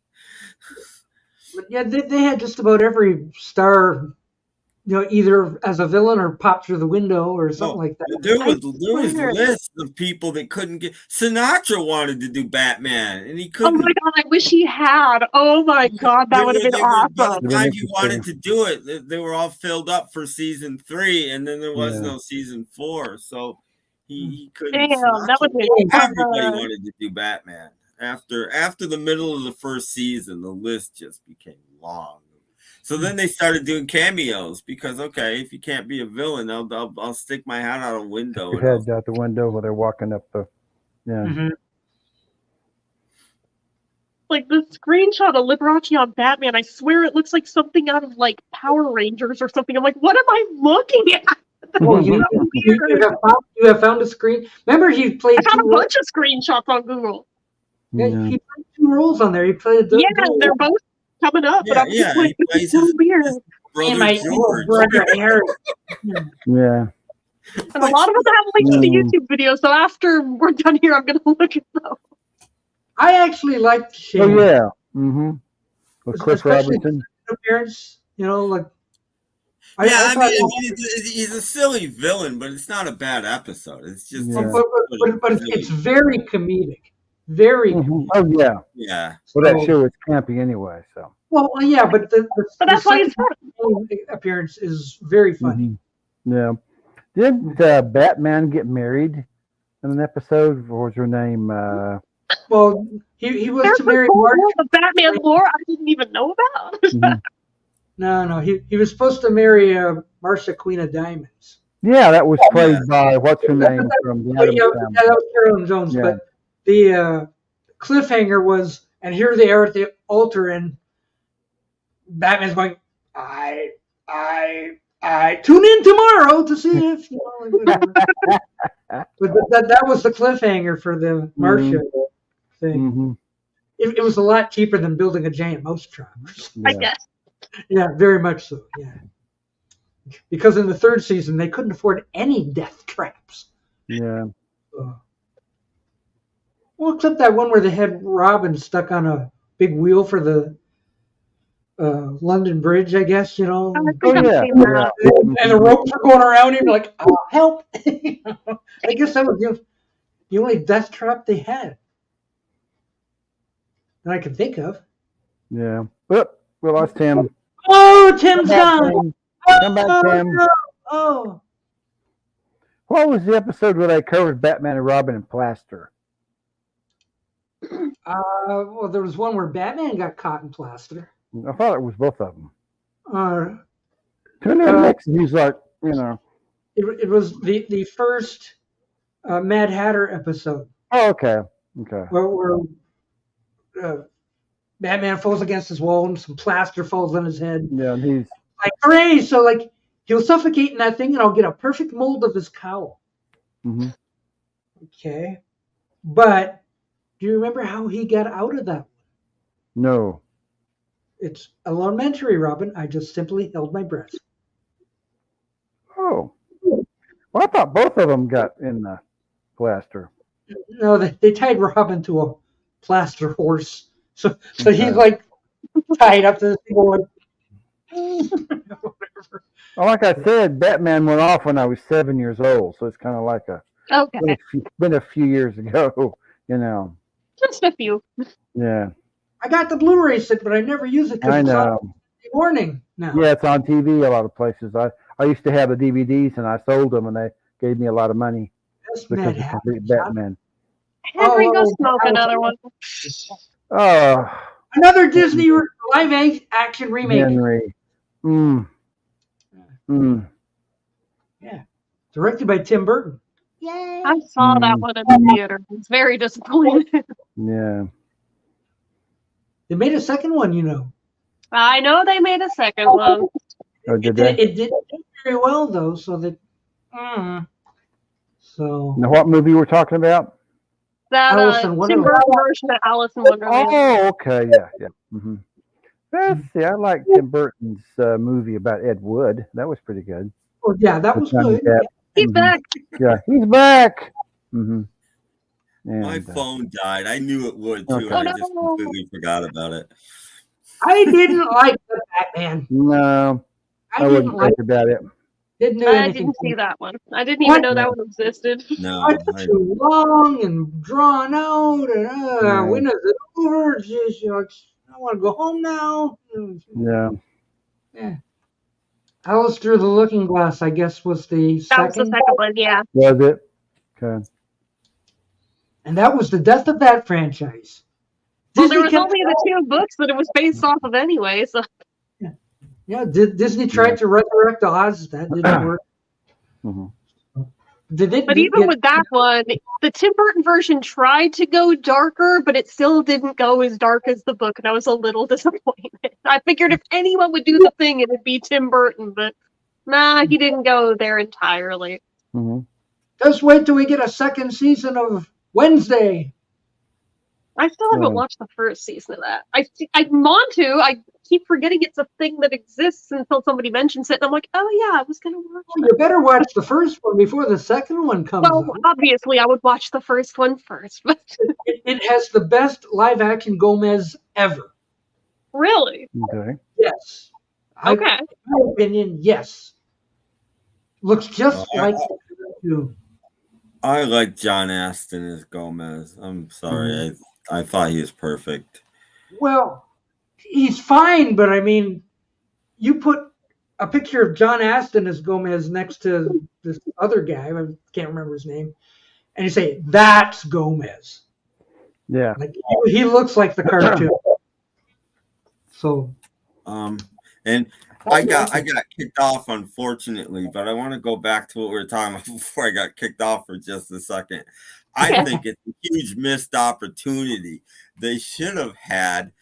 yeah, they had just about every star, either as a villain or popped through the window or something like that. There was lists of people that couldn't get. Sinatra wanted to do Batman, and he couldn't. Oh my God, I wish he had. Oh my God, that would have been awesome. By the time he wanted to do it, they were all filled up for season 3, and then there was no season 4, so he couldn't. Damn, that would be everybody wanted to do Batman. After the middle of the first season, the list just became long. So then they started doing cameos because, okay, if you can't be a villain, I'll stick my hat out a window. Your head out the window while they're walking up the, Like the screenshot of Liberace on Batman, I swear it looks like something out of like Power Rangers or something. I'm like, what am I looking at? Well, you have found a screen. Remember, he played. I found a bunch of screenshots on Google. Yeah, he played 2 roles on there. He played. They're both coming up, but I'm just like, it's so weird. Brother George. Yeah. And a lot of them have links to YouTube videos, so after we're done here, I'm going to look at them. I actually liked Shane. Oh, yeah. Mm-hmm. With Cliff Robertson. Appearance, like. I mean, he's a silly villain, but it's not a bad episode. It's just. Yeah. But it's very comedic. Very. Oh, yeah. Yeah. Well, that show is campy anyway, so. Well, yeah, but that's why it's appearance is very funny. Yeah. Did Batman get married in an episode? What was her name? Well, he was to marry the Batman lore I didn't even know about. No, he was supposed to marry Marsha, Queen of Diamonds. Yeah, that was played by what's her name from the Addams Family. Yeah, that was Carolyn Jones. Yeah. But the cliffhanger was, and here they are at the altar, and Batman's going, I tune in tomorrow to see if but that was the cliffhanger for the Marsha thing. It was a lot cheaper than building a giant mousetrap. I guess. Yeah, very much so. Yeah, because in the third season they couldn't afford any death traps. Yeah. Well, except that one where they had Robin stuck on a big wheel for the London Bridge, I guess, you know. I think I've seen that. And the ropes are going around him, like, oh, help. I guess that was the only death trap they had that I can think of. Yeah. But we lost Tim. Oh, Tim's gone. Come back, Tim. No. Oh. What was the episode where they covered Batman and Robin in plaster? Well, there was one where Batman got caught in plaster. I thought it was both of them. It He's like, you know. It was the first Mad Hatter episode. Oh, okay. Okay. Where Batman falls against his wall and some plaster falls on his head. Yeah, and he's like, hooray! So like he'll suffocate in that thing, and I'll get a perfect mold of his cowl. Mm-hmm. Okay, but do you remember how he got out of that one? No. It's elementary, Robin. I just simply held my breath. Oh. Well, I thought both of them got in the plaster. No, they tied Robin to a plaster horse. So he's like tied up to the thing going, whatever. Well, like I said, Batman went off when I was 7 years old, so it's kind of like it's been a few years ago, you know. Just a few. Yeah. I got the Blu-ray set, but I never use it because I it's on know. Saturday morning now. Yeah, it's on TV a lot of places. I used to have the DVDs, and I sold them, and they gave me a lot of money That's because Mad of Hatter. complete Batman. Henry, go smoke another one. Oh, Another Disney live action remake. Henry. Yeah. Directed by Tim Burton. Yay! I saw that one in the theater. I was very disappointed. Yeah. They made a second one, you know. I know they made a second one. Oh, did they? It didn't do very well, though, so that... So... Now, what movie we're talking about? That Alice in Tim Wonderland. Burton version of Alice in Wonderland. Oh, okay. Yeah. Mm-hmm. Let's see. I like Tim Burton's movie about Ed Wood. That was pretty good. Oh, yeah, that was good. He's back. Yeah, he's back. Mm-hmm. And, my phone died. I knew it would too. Okay. I just completely forgot about it. I didn't like the Batman. No, I didn't wouldn't like think about it. Didn't do I anything. didn't see that one. I didn't even know that one existed. No, Too long and drawn out, and when is it over? Just, you know, I want to go home now. Yeah. Alice Through the Looking Glass, I guess, was the That was the second. second one, yeah. Was it? Okay. And that was the death of that franchise. Well, Disney there was kept- only the two books that it was based off of anyway, so. Yeah, Disney tried to resurrect Oz. That didn't work. Mm-hmm. But even with that one, the Tim Burton version tried to go darker, but it still didn't go as dark as the book, and I was a little disappointed. I figured if anyone would do the thing, it'd be Tim Burton, but nah, he didn't go there entirely. Mm-hmm. Just wait till we get a second season of Wednesday. I still haven't watched the first season of that. I want to. I keep forgetting it's a thing that exists until somebody mentions it, and I'm like, oh yeah, I was gonna watch Well, you better watch the first one before the second one comes Well, out. obviously, I would watch the first one first, but It has the best live action Gomez ever. really? Okay. Yes. Okay. In my opinion, yes. Looks just like the cartoon. I like John Astin as Gomez. I'm sorry. I thought he was perfect. Well, he's fine, but I mean, you put a picture of John Astin as Gomez next to this other guy, I can't remember his name, and you say, that's Gomez. Yeah. Like, he looks like the cartoon. So, and I got kicked off, unfortunately, but I want to go back to what we were talking about before I got kicked off for just a second. I think it's a huge missed opportunity. They should have had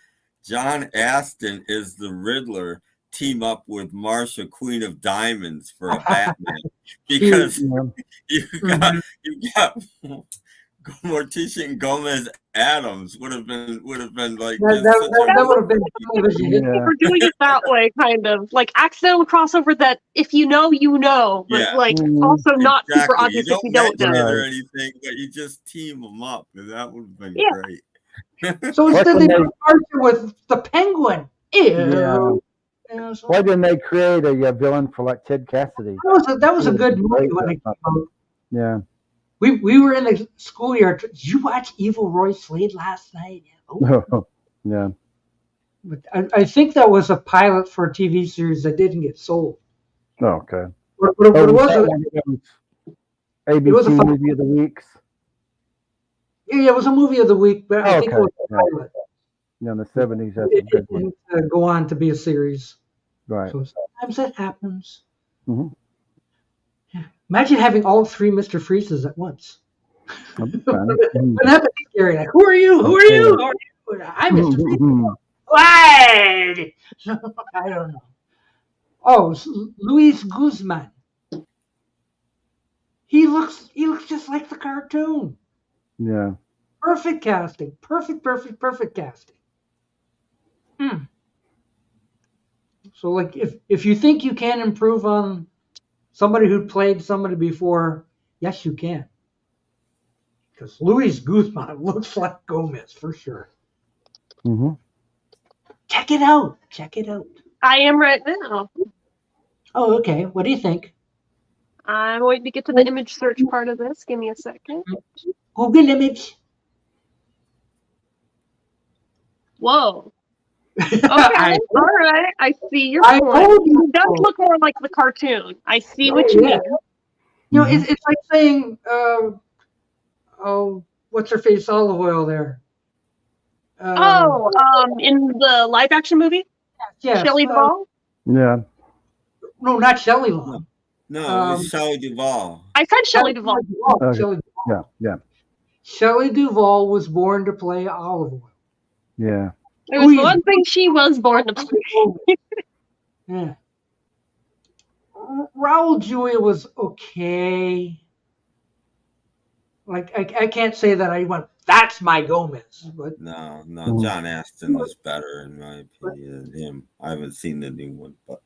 John Astin as the Riddler team up with Marsha, Queen of Diamonds, for a Batman, because you got Morticia and Gomez Adams would have been like that would have been television. They were doing it that way, kind of like accidental crossover. That if you know, you know, but like also not super obvious if you don't know. Or anything, but you just team them up, and that would have been great. So instead they started with the Penguin. Ew. Yeah. Why didn't they create a villain for like Ted Cassidy? That was a good movie when it came out. Yeah. We were in the schoolyard. Did you watch Evil Roy Slade last night? Oh. Yeah. But I think that was a pilot for a TV series that didn't get sold. Oh, okay. But it was ABC Movie of the Weeks. Yeah, it was a movie of the week, but I think it was a pilot. Yeah, in the 70s, that's it a good one. didn't go on to be a series. Right. So sometimes that happens. Mm-hmm. Imagine having all three Mr. Freezes at once. Wouldn't that be scary? Like, who are you? Who are you? Who are you? I'm Mr. Freeze. What? I don't know. Oh, Luis Guzman. He looks just like the cartoon. Yeah. Perfect casting. Perfect casting. So, like, if you think you can improve on somebody who played somebody before, yes, you can. Because Luis Guzman looks like Gomez for sure. Mm-hmm. Check it out. I am right now. Oh, okay. What do you think? I'm waiting to get to the image search part of this. Give me a second. Google image. Whoa. Okay, all right. I see your point. It does look more like the cartoon. I see what you mean. You know, it's like saying, what's her face olive oil there? In the live action movie? Yes. Shelley Duvall? Yeah. No, not Shelley Long. No, it was Shelley Duvall. I said Shelley Duvall. Shelley Duvall. Yeah. Shelley Duvall was born to play olive oil. Yeah. It was one thing she was born to play. Yeah. Raul Julia was okay. Like I can't say that I went, that's my Gomez. But no, John Astin was better in my opinion than him. I haven't seen the new one, but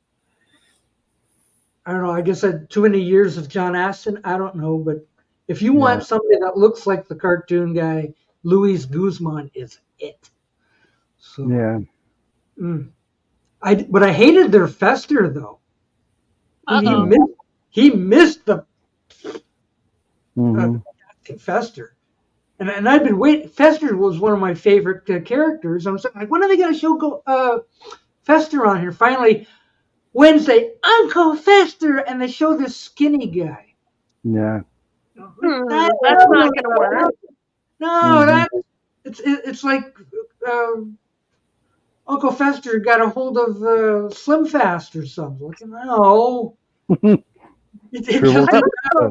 I don't know. I guess I had too many years of John Astin. I don't know, but if you want somebody that looks like the cartoon guy, Luis Guzman is it. So, yeah. But I hated their Fester though. He missed the Fester, and I've been waiting. Fester was one of my favorite characters. I was like, when are they going to show Fester on here? Finally, Wednesday, Uncle Fester, and they show this skinny guy. Yeah. That's not going to work. No, it's like Uncle Fester got a hold of Slim Fast or something. Like, no. The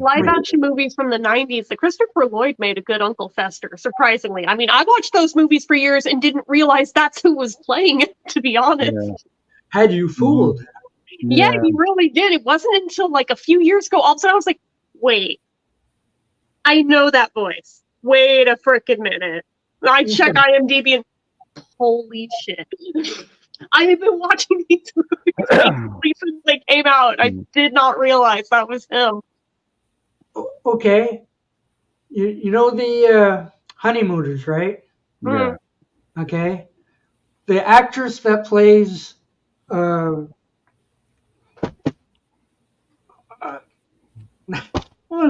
live action movies from the 90s, the Christopher Lloyd made a good Uncle Fester, surprisingly. I mean, I watched those movies for years and didn't realize that's who was playing it, to be honest. Yeah. Had you fooled? Yeah, he really did. It wasn't until like a few years ago, all of a sudden I was like, wait, I know that voice. Wait a frickin' minute. I check IMDb and holy shit. I have been watching these movies since they came out. I did not realize that was him. Okay. You know the Honeymooners, right? Yeah. Okay. The actress that plays I've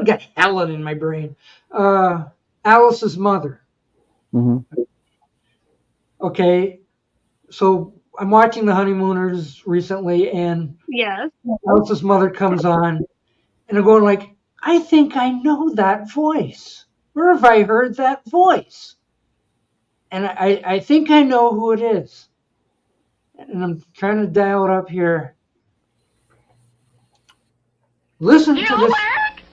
got Helen in my brain. Alice's mother. Mm-hmm. Okay. So I'm watching The Honeymooners recently, and Alice's mother comes on, and I'm going like, I think I know that voice. Where have I heard that voice? And I think I know who it is. And I'm trying to dial it up here. Listen to this.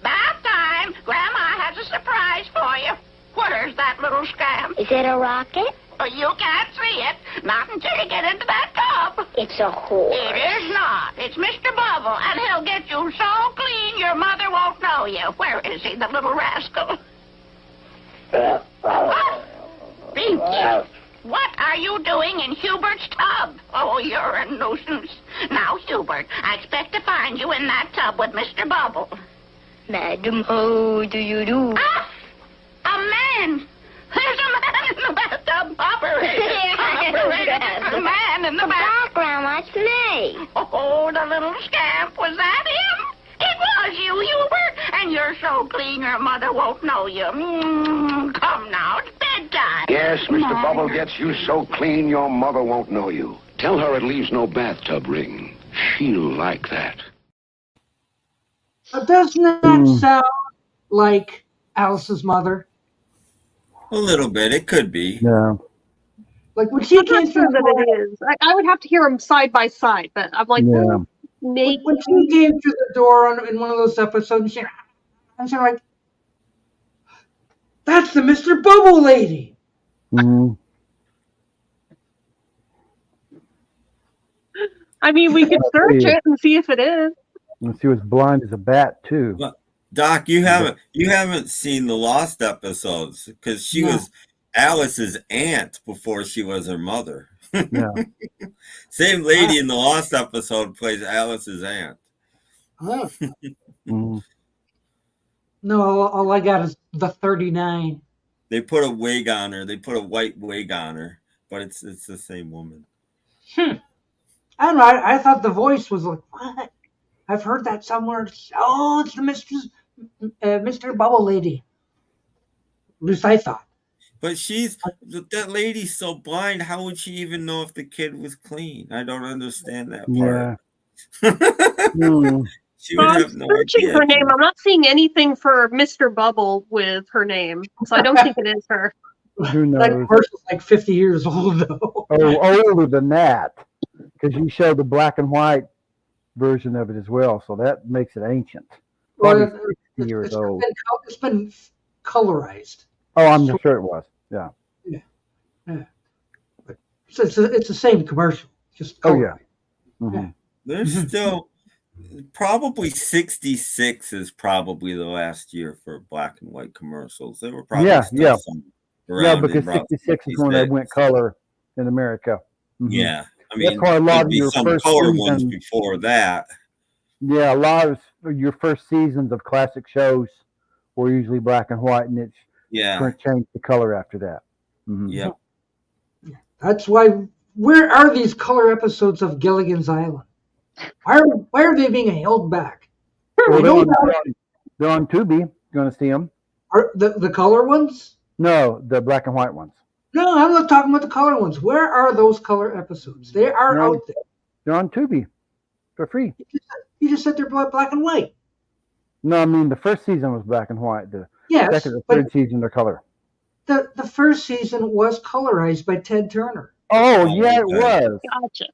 About time. Grandma has a surprise for you. Where's that little scamp? Is it a rocket? You can't see it. Not until you get into that tub. It's a horse. It is not. It's Mr. Bubble, and he'll get you so clean your mother won't know you. Where is he, the little rascal? Binky, what are you doing in Hubert's tub? Oh, you're a nuisance. Now, Hubert, I expect to find you in that tub with Mr. Bubble. Madam, how do you do? Ah! A man! There's a man in the bathtub. Operator! There's a man in the bathtub. Grandma, it's me. Oh, the little scamp. Was that him? It was you, Hubert. And you're so clean your mother won't know you. Come now, it's bedtime. Yes, Mr. Bubble gets you so clean your mother won't know you. Tell her it leaves no bathtub ring. She'll like that. Doesn't that sound like Alice's mother? A little bit. It could be. Yeah. Like when she came through that it is. I would have to hear them side by side, but I'm like, maybe. When she came through the door in one of those episodes, I'm sort of like, that's the Mr. Bubble lady. I mean, we could search it and see if it is. And she was blind as a bat too. But Doc, you haven't seen the Lost episodes because she was Alice's aunt before she was her mother. Yeah. Same lady in the Lost episode plays Alice's aunt. Oh. No, all I got is the 39. They put a wig on her. They put a white wig on her, but it's the same woman. I don't know. I thought the voice was like, what? I've heard that somewhere. Oh, it's the Mr. Bubble lady. At least I thought. But that lady's so blind. How would she even know if the kid was clean? I don't understand that part. Yeah. She would have no searching idea. her name. I'm not seeing anything for Mr. Bubble with her name, so I don't think it is her. Who knows? That person's like 50 years old, though. Oh, older than that, because you showed the black and white version of it as well, so that makes it ancient. Probably 60 years old. It's been colorized. Oh, I'm sure it was. Yeah. But it's the same commercial. Just colorized. There's still probably 66 is probably the last year for black and white commercials. They were probably because 66 is when they went color in America. Yeah, I mean, that's why a lot of your first color ones before that. Yeah, a lot of your first seasons of classic shows were usually black and white, and it's changed the color after that. Yep. That's why. Where are these color episodes of Gilligan's Island? Why are they being held back? Well, they're on Tubi. You're going to see them. Are the color ones? No, the black and white ones. No, I'm not talking about the color ones. Where are those color episodes? They are out there. They're on Tubi. They're free. You just said they're black and white. No, I mean the first season was black and white. The second and third season they're color. The first season was colorized by Ted Turner. Oh yeah, it was. Gotcha.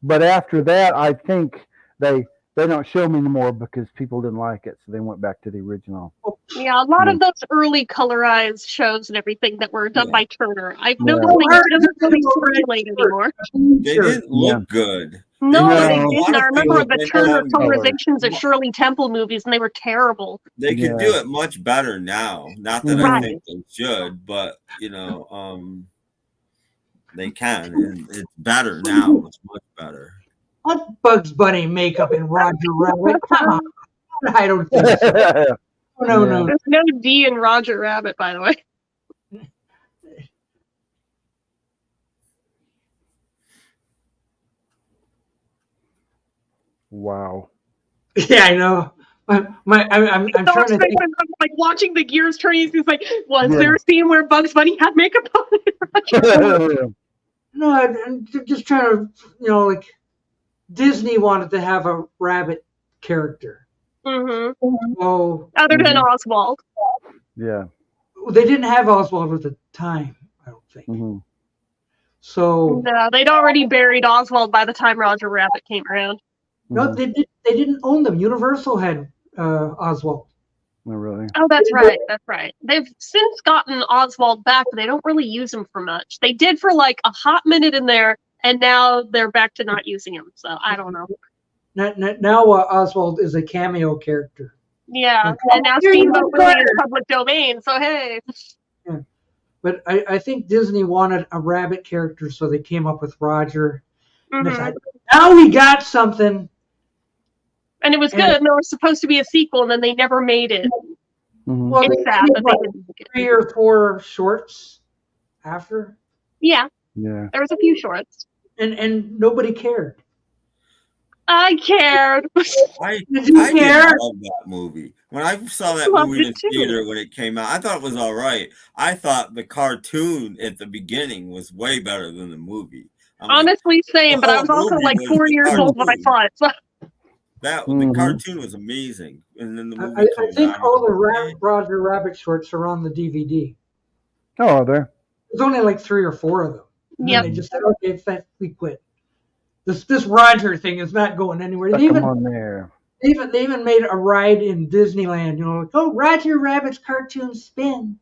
But after that, I think they don't show them anymore because people didn't like it, so they went back to the original. Yeah, a lot of those early colorized shows and everything that were done by Turner, I've noticed they don't really circulate anymore. They didn't look good. No, they didn't. I remember the Turner colorizations of Shirley Temple movies, and they were terrible. They could do it much better now. Not that I think they should, but they can, and it's better now. It's much better. What Bugs Bunny makeup in Roger Rabbit? Come on. I don't think so. No. There's no D in Roger Rabbit, by the way. Wow. Yeah, I know. I'm trying to think. I'm like watching the gears turning. He's like, was there a scene where Bugs Bunny had makeup on it? No, I'm just trying to, like, Disney wanted to have a rabbit character. So, other than Oswald. Yeah. They didn't have Oswald at the time, I don't think. So no, they'd already buried Oswald by the time Roger Rabbit came around. No, they didn't own them. Universal had Oswald. Oh, really? Oh, that's right. That's right. They've since gotten Oswald back, but they don't really use him for much. They did for like a hot minute in there, and now they're back to not using him. So I don't know. Now Oswald is a cameo character. Yeah, and now Steamboat Willie is public domain, so hey. Yeah. But I think Disney wanted a rabbit character, so they came up with Roger. And they thought, now we got something. And it was good, and there was supposed to be a sequel, and then they never made it. Well, it's sad that they didn't make it. 3 or 4 shorts after. Yeah. Yeah. There was a few shorts. And nobody cared. I cared. I care? love that movie. When I saw that movie in the theater when it came out, I thought it was all right. I thought the cartoon at the beginning was way better than the movie. Honestly, same, but I was also like 4 years old when I saw it. So. The cartoon was amazing, and then the movie. I think all the Roger Rabbit shorts are on the DVD. Oh, are there? There's only like 3 or 4 of them. Yeah. They just said, okay, we quit. This Roger thing is not going anywhere. They Come on there. They even made a ride in Disneyland. You know, like, oh, Roger Rabbit's cartoon spin.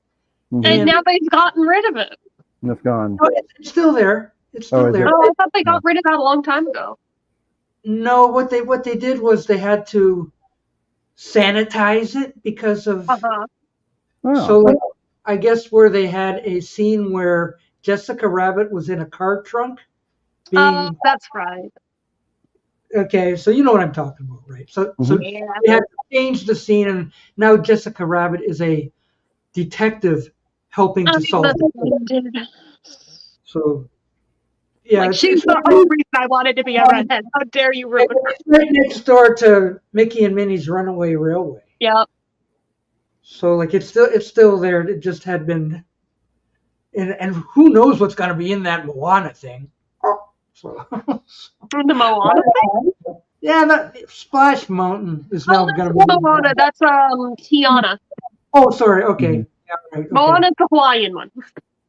And now they've gotten rid of it. It's gone. No, it's still there. It's still there. Oh, I thought they got rid of that a long time ago. No, what they did was they had to sanitize it because of. So like, I guess where they had a scene where Jessica Rabbit was in a car trunk. That's right. Okay, so you know what I'm talking about, right? So they had to change the scene, and now Jessica Rabbit is a detective helping to solve it. So, yeah. Like, she's the whole reason I wanted to be a redhead. How dare you ruin her? It's right next door to Mickey and Minnie's Runaway Railway. Yep. So, like, it's still there. It just had been, and who knows what's going to be in that Moana thing. So. The Moana thing? Yeah, that Splash Mountain is now going to be. Moana, that's Tiana. Oh, sorry. Okay. Yeah, right, okay. Moana's the Hawaiian one.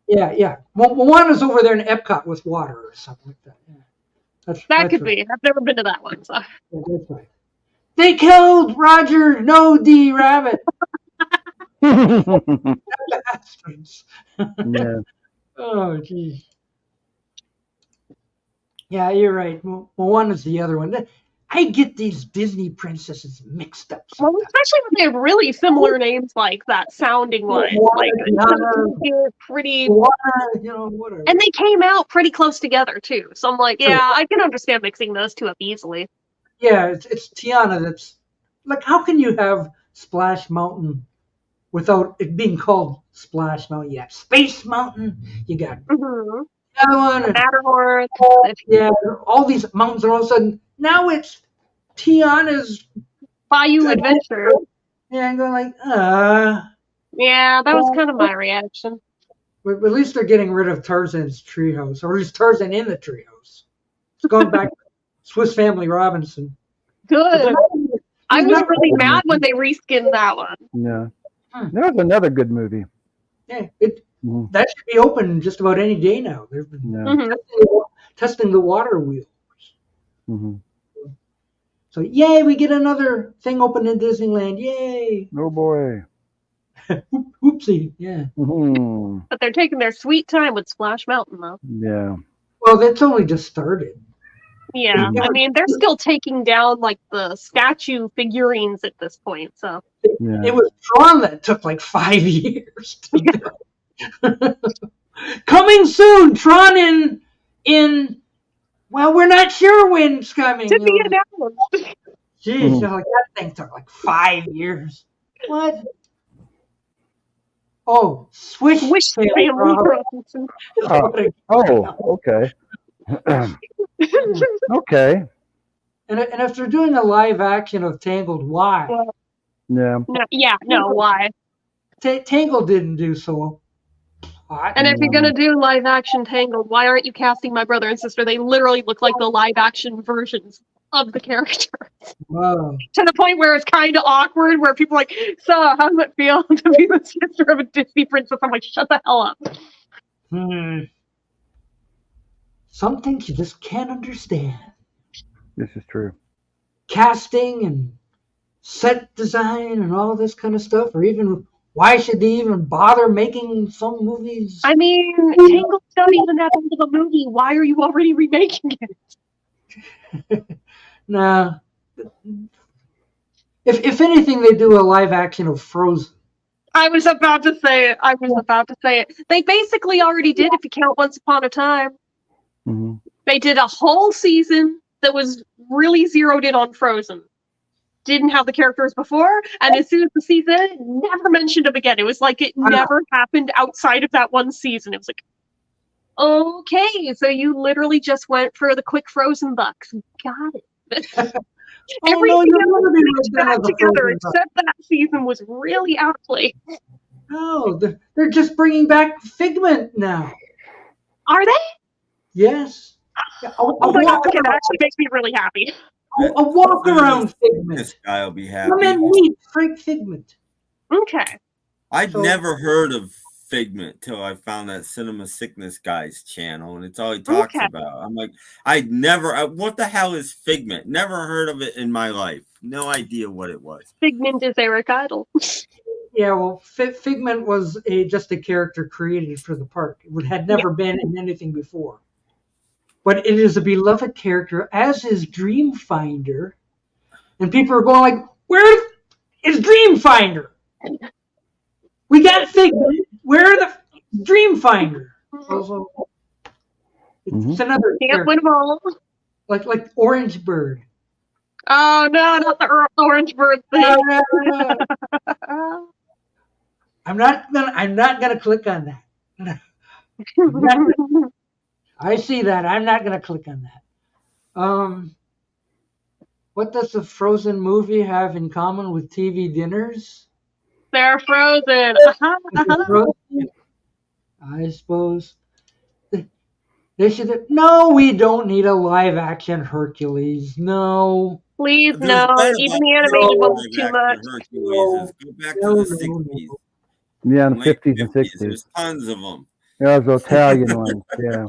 Yeah. Moana's over there in Epcot with water or something like that. Yeah. That could be. I've never been to that one, so. Yeah, that's right. They killed Roger No D Rabbit. Bastards. Yeah. Oh, geez. Yeah, you're right. Moana's the other one. I get these Disney princesses mixed up. Well, especially when they have really similar names like that, sounding wise. Like, pretty. Whatever. And they came out pretty close together too. So I'm like, yeah, I can understand mixing those two up easily. Yeah, it's Tiana. That's like, how can you have Splash Mountain without it being called Splash Mountain? You got Space Mountain. You got the other one. Matterhorn. Yeah, all these mountains, and all of a sudden now it's Tiana's Bayou Adventure. Yeah, I'm going like, Yeah, that was kind of my reaction. But at least they're getting rid of Tarzan's treehouse, or at least Tarzan in the treehouse. It's going back to Swiss Family Robinson. Good. I was really mad when they reskinned that one. Yeah. That was another good movie. Yeah, that should be open just about any day now. They've been testing the water wheel. So, yay, we get another thing open in Disneyland. Yay. Oh, boy. Oopsie, yeah. But they're taking their sweet time with Splash Mountain, though. Yeah. Well, that's only just started. Yeah, I mean, they're still taking down, like, the statue figurines at this point, so. It was Tron that took, like, 5 years to do. Coming soon, Tron in well, we're not sure when it's coming. To be announced. Jeez, like, that thing took like 5 years. What? Oh, Swish Family Robinson. Okay. Okay. And if they're doing a live action of Tangled, why? Why? Tangled didn't do so hot. And if you're going to do live action Tangled, why aren't you casting my brother and sister? They literally look like the live action versions of the characters. Wow. To the point where it's kind of awkward, where people are like, so how does it feel to be the sister of a Disney princess? I'm like, shut the hell up. Some things you just can't understand. This is true. Casting and set design and all this kind of stuff, or even why should they even bother making some movies? I mean, Tangled's not even that old of a movie. Why are you already remaking it? Nah. If anything, they do a live action of Frozen. I was about to say it. They basically already did, if you count Once Upon a Time. Mm-hmm. They did a whole season that was really zeroed in on Frozen. Didn't have the characters before, and as soon as the season ended, never mentioned them again. It was like it never happened outside of that one season. It was like, okay, so you literally just went for the quick Frozen bucks. Got it. Everything else is back together, except that season was really out of place. No, they're just bringing back Figment now. Are they? Yes. Oh my god, okay, that actually makes me really happy. A walk around Figment. This guy will be happy. Come and meet Frank Figment. Okay. I'd never heard of Figment till I found that Cinema Sickness guy's channel, and it's all he talks about. I'm like, what the hell is Figment? Never heard of it in my life. No idea what it was. Figment is Eric Idle. Yeah, well, Figment was just a character created for the park. It had never been in anything before. But it is a beloved character, as is Dreamfinder. And people are going like, where is Dreamfinder? We got Figment. Where are the Dreamfinder? Also, it's another Can't win them all. Like Orange Bird. Oh no, not the Orange Bird thing. No. I'm not gonna click on that. I see that. I'm not gonna click on that. What does the Frozen movie have in common with TV dinners? They're frozen. Frozen? I suppose they should. No, we don't need a live action Hercules. No. Please, no. Even the animated one was too much. Hercules. Go back to the 60s. Yeah, in the 50s and 60s. There's tons of them. Yeah, those Italian ones. Yeah.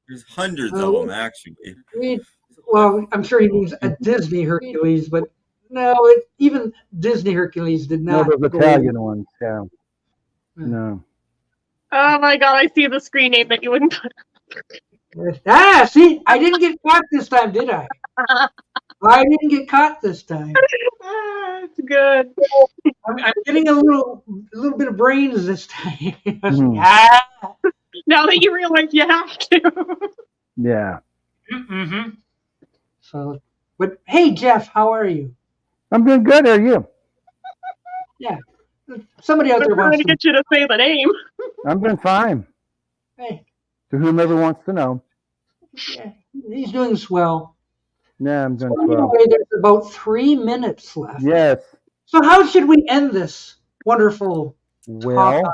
There's hundreds of them, actually. Well, I'm sure he means a Disney Hercules, but no, even Disney Hercules did not. No, those Italian ones. Yeah. No. Oh my god, I see the screen name that you wouldn't put. See, I didn't get caught this time, did I? I didn't get caught this time. It's good. I'm getting a little bit of brains this time. Now that you realize you have to. Yeah. Mm-hmm. So, but hey, Jeff, how are you? I'm doing good. How are you? Yeah. Somebody out there wants to get you to say the name. I'm doing fine. Hey. To whomever wants to know. Yeah, he's doing swell. Yeah, I'm doing so swell. Anyway, there's about 3 minutes left. Yes. So how should we end this wonderful talk on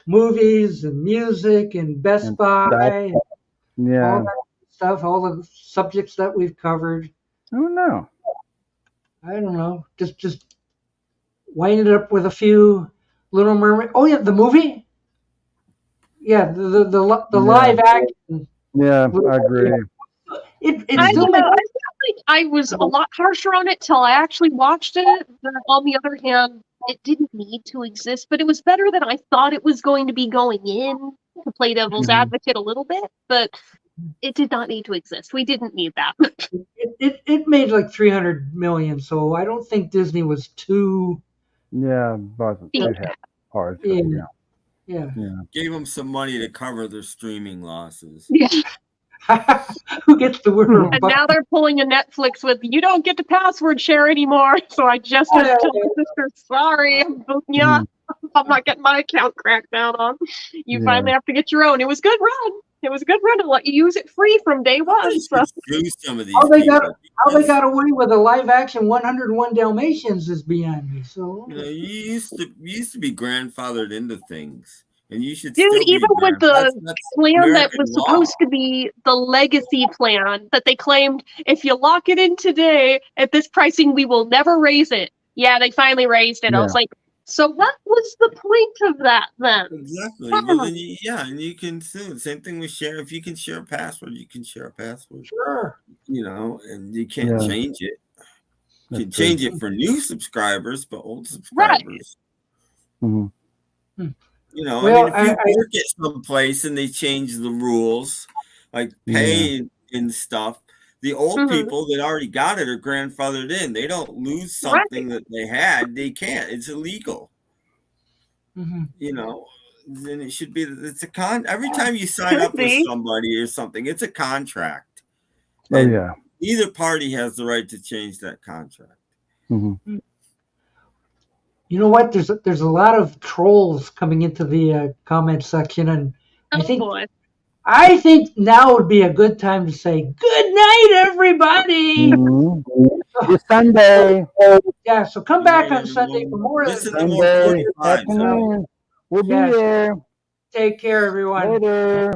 movies and music and Best Buy? Yeah. All that stuff, all the subjects that we've covered. I don't know. I don't know. Just wind it up with a few Little Mermaid. Oh yeah, the movie. Yeah, the live action. Yeah, I agree. I don't know. I feel like I was a lot harsher on it till I actually watched it. But on the other hand, it didn't need to exist, but it was better than I thought it was going to be going in, to play devil's advocate a little bit, but it did not need to exist. We didn't need that. It made like 300 million, so I don't think Disney was too. Yeah, wasn't too hard. So, yeah. Gave them some money to cover their streaming losses. Yeah. Who gets the word? And now they're pulling a Netflix with, you don't get to password share anymore. So I just had to tell my sister, sorry, I'm not getting my account cracked down on. You finally have to get your own. It was a good run. It was a good run to let you use it free from day one. So. Some of these how they got away with a live action 101 Dalmatians is beyond me. So you used to be grandfathered into things. And you should Dude, even with the plan American that was supposed to be the legacy plan that they claimed, if you lock it in today at this pricing, we will never raise it. Yeah, they finally raised it. I was like, so what was the point of that then? Exactly. Well, then and you can sue. Same thing with share. If you can share a password, you can share a password. Sure. And you can't change it. You can change it for new subscribers, but old subscribers. Right. Mm-hmm. If you work at some place and they change the rules, like pay and stuff, The old people that already got it are grandfathered in. They don't lose something that they had. They can't. It's illegal. You know, then it should be. It's a every time you sign up with somebody or something, it's a contract. And either party has the right to change that contract. You know what? There's a lot of trolls coming into the comment section, and I think now would be a good time to say good night, everybody. It's Sunday. Yeah, so come back on Sunday for more of Sunday afternoon. We'll be here. Take care, everyone. Later.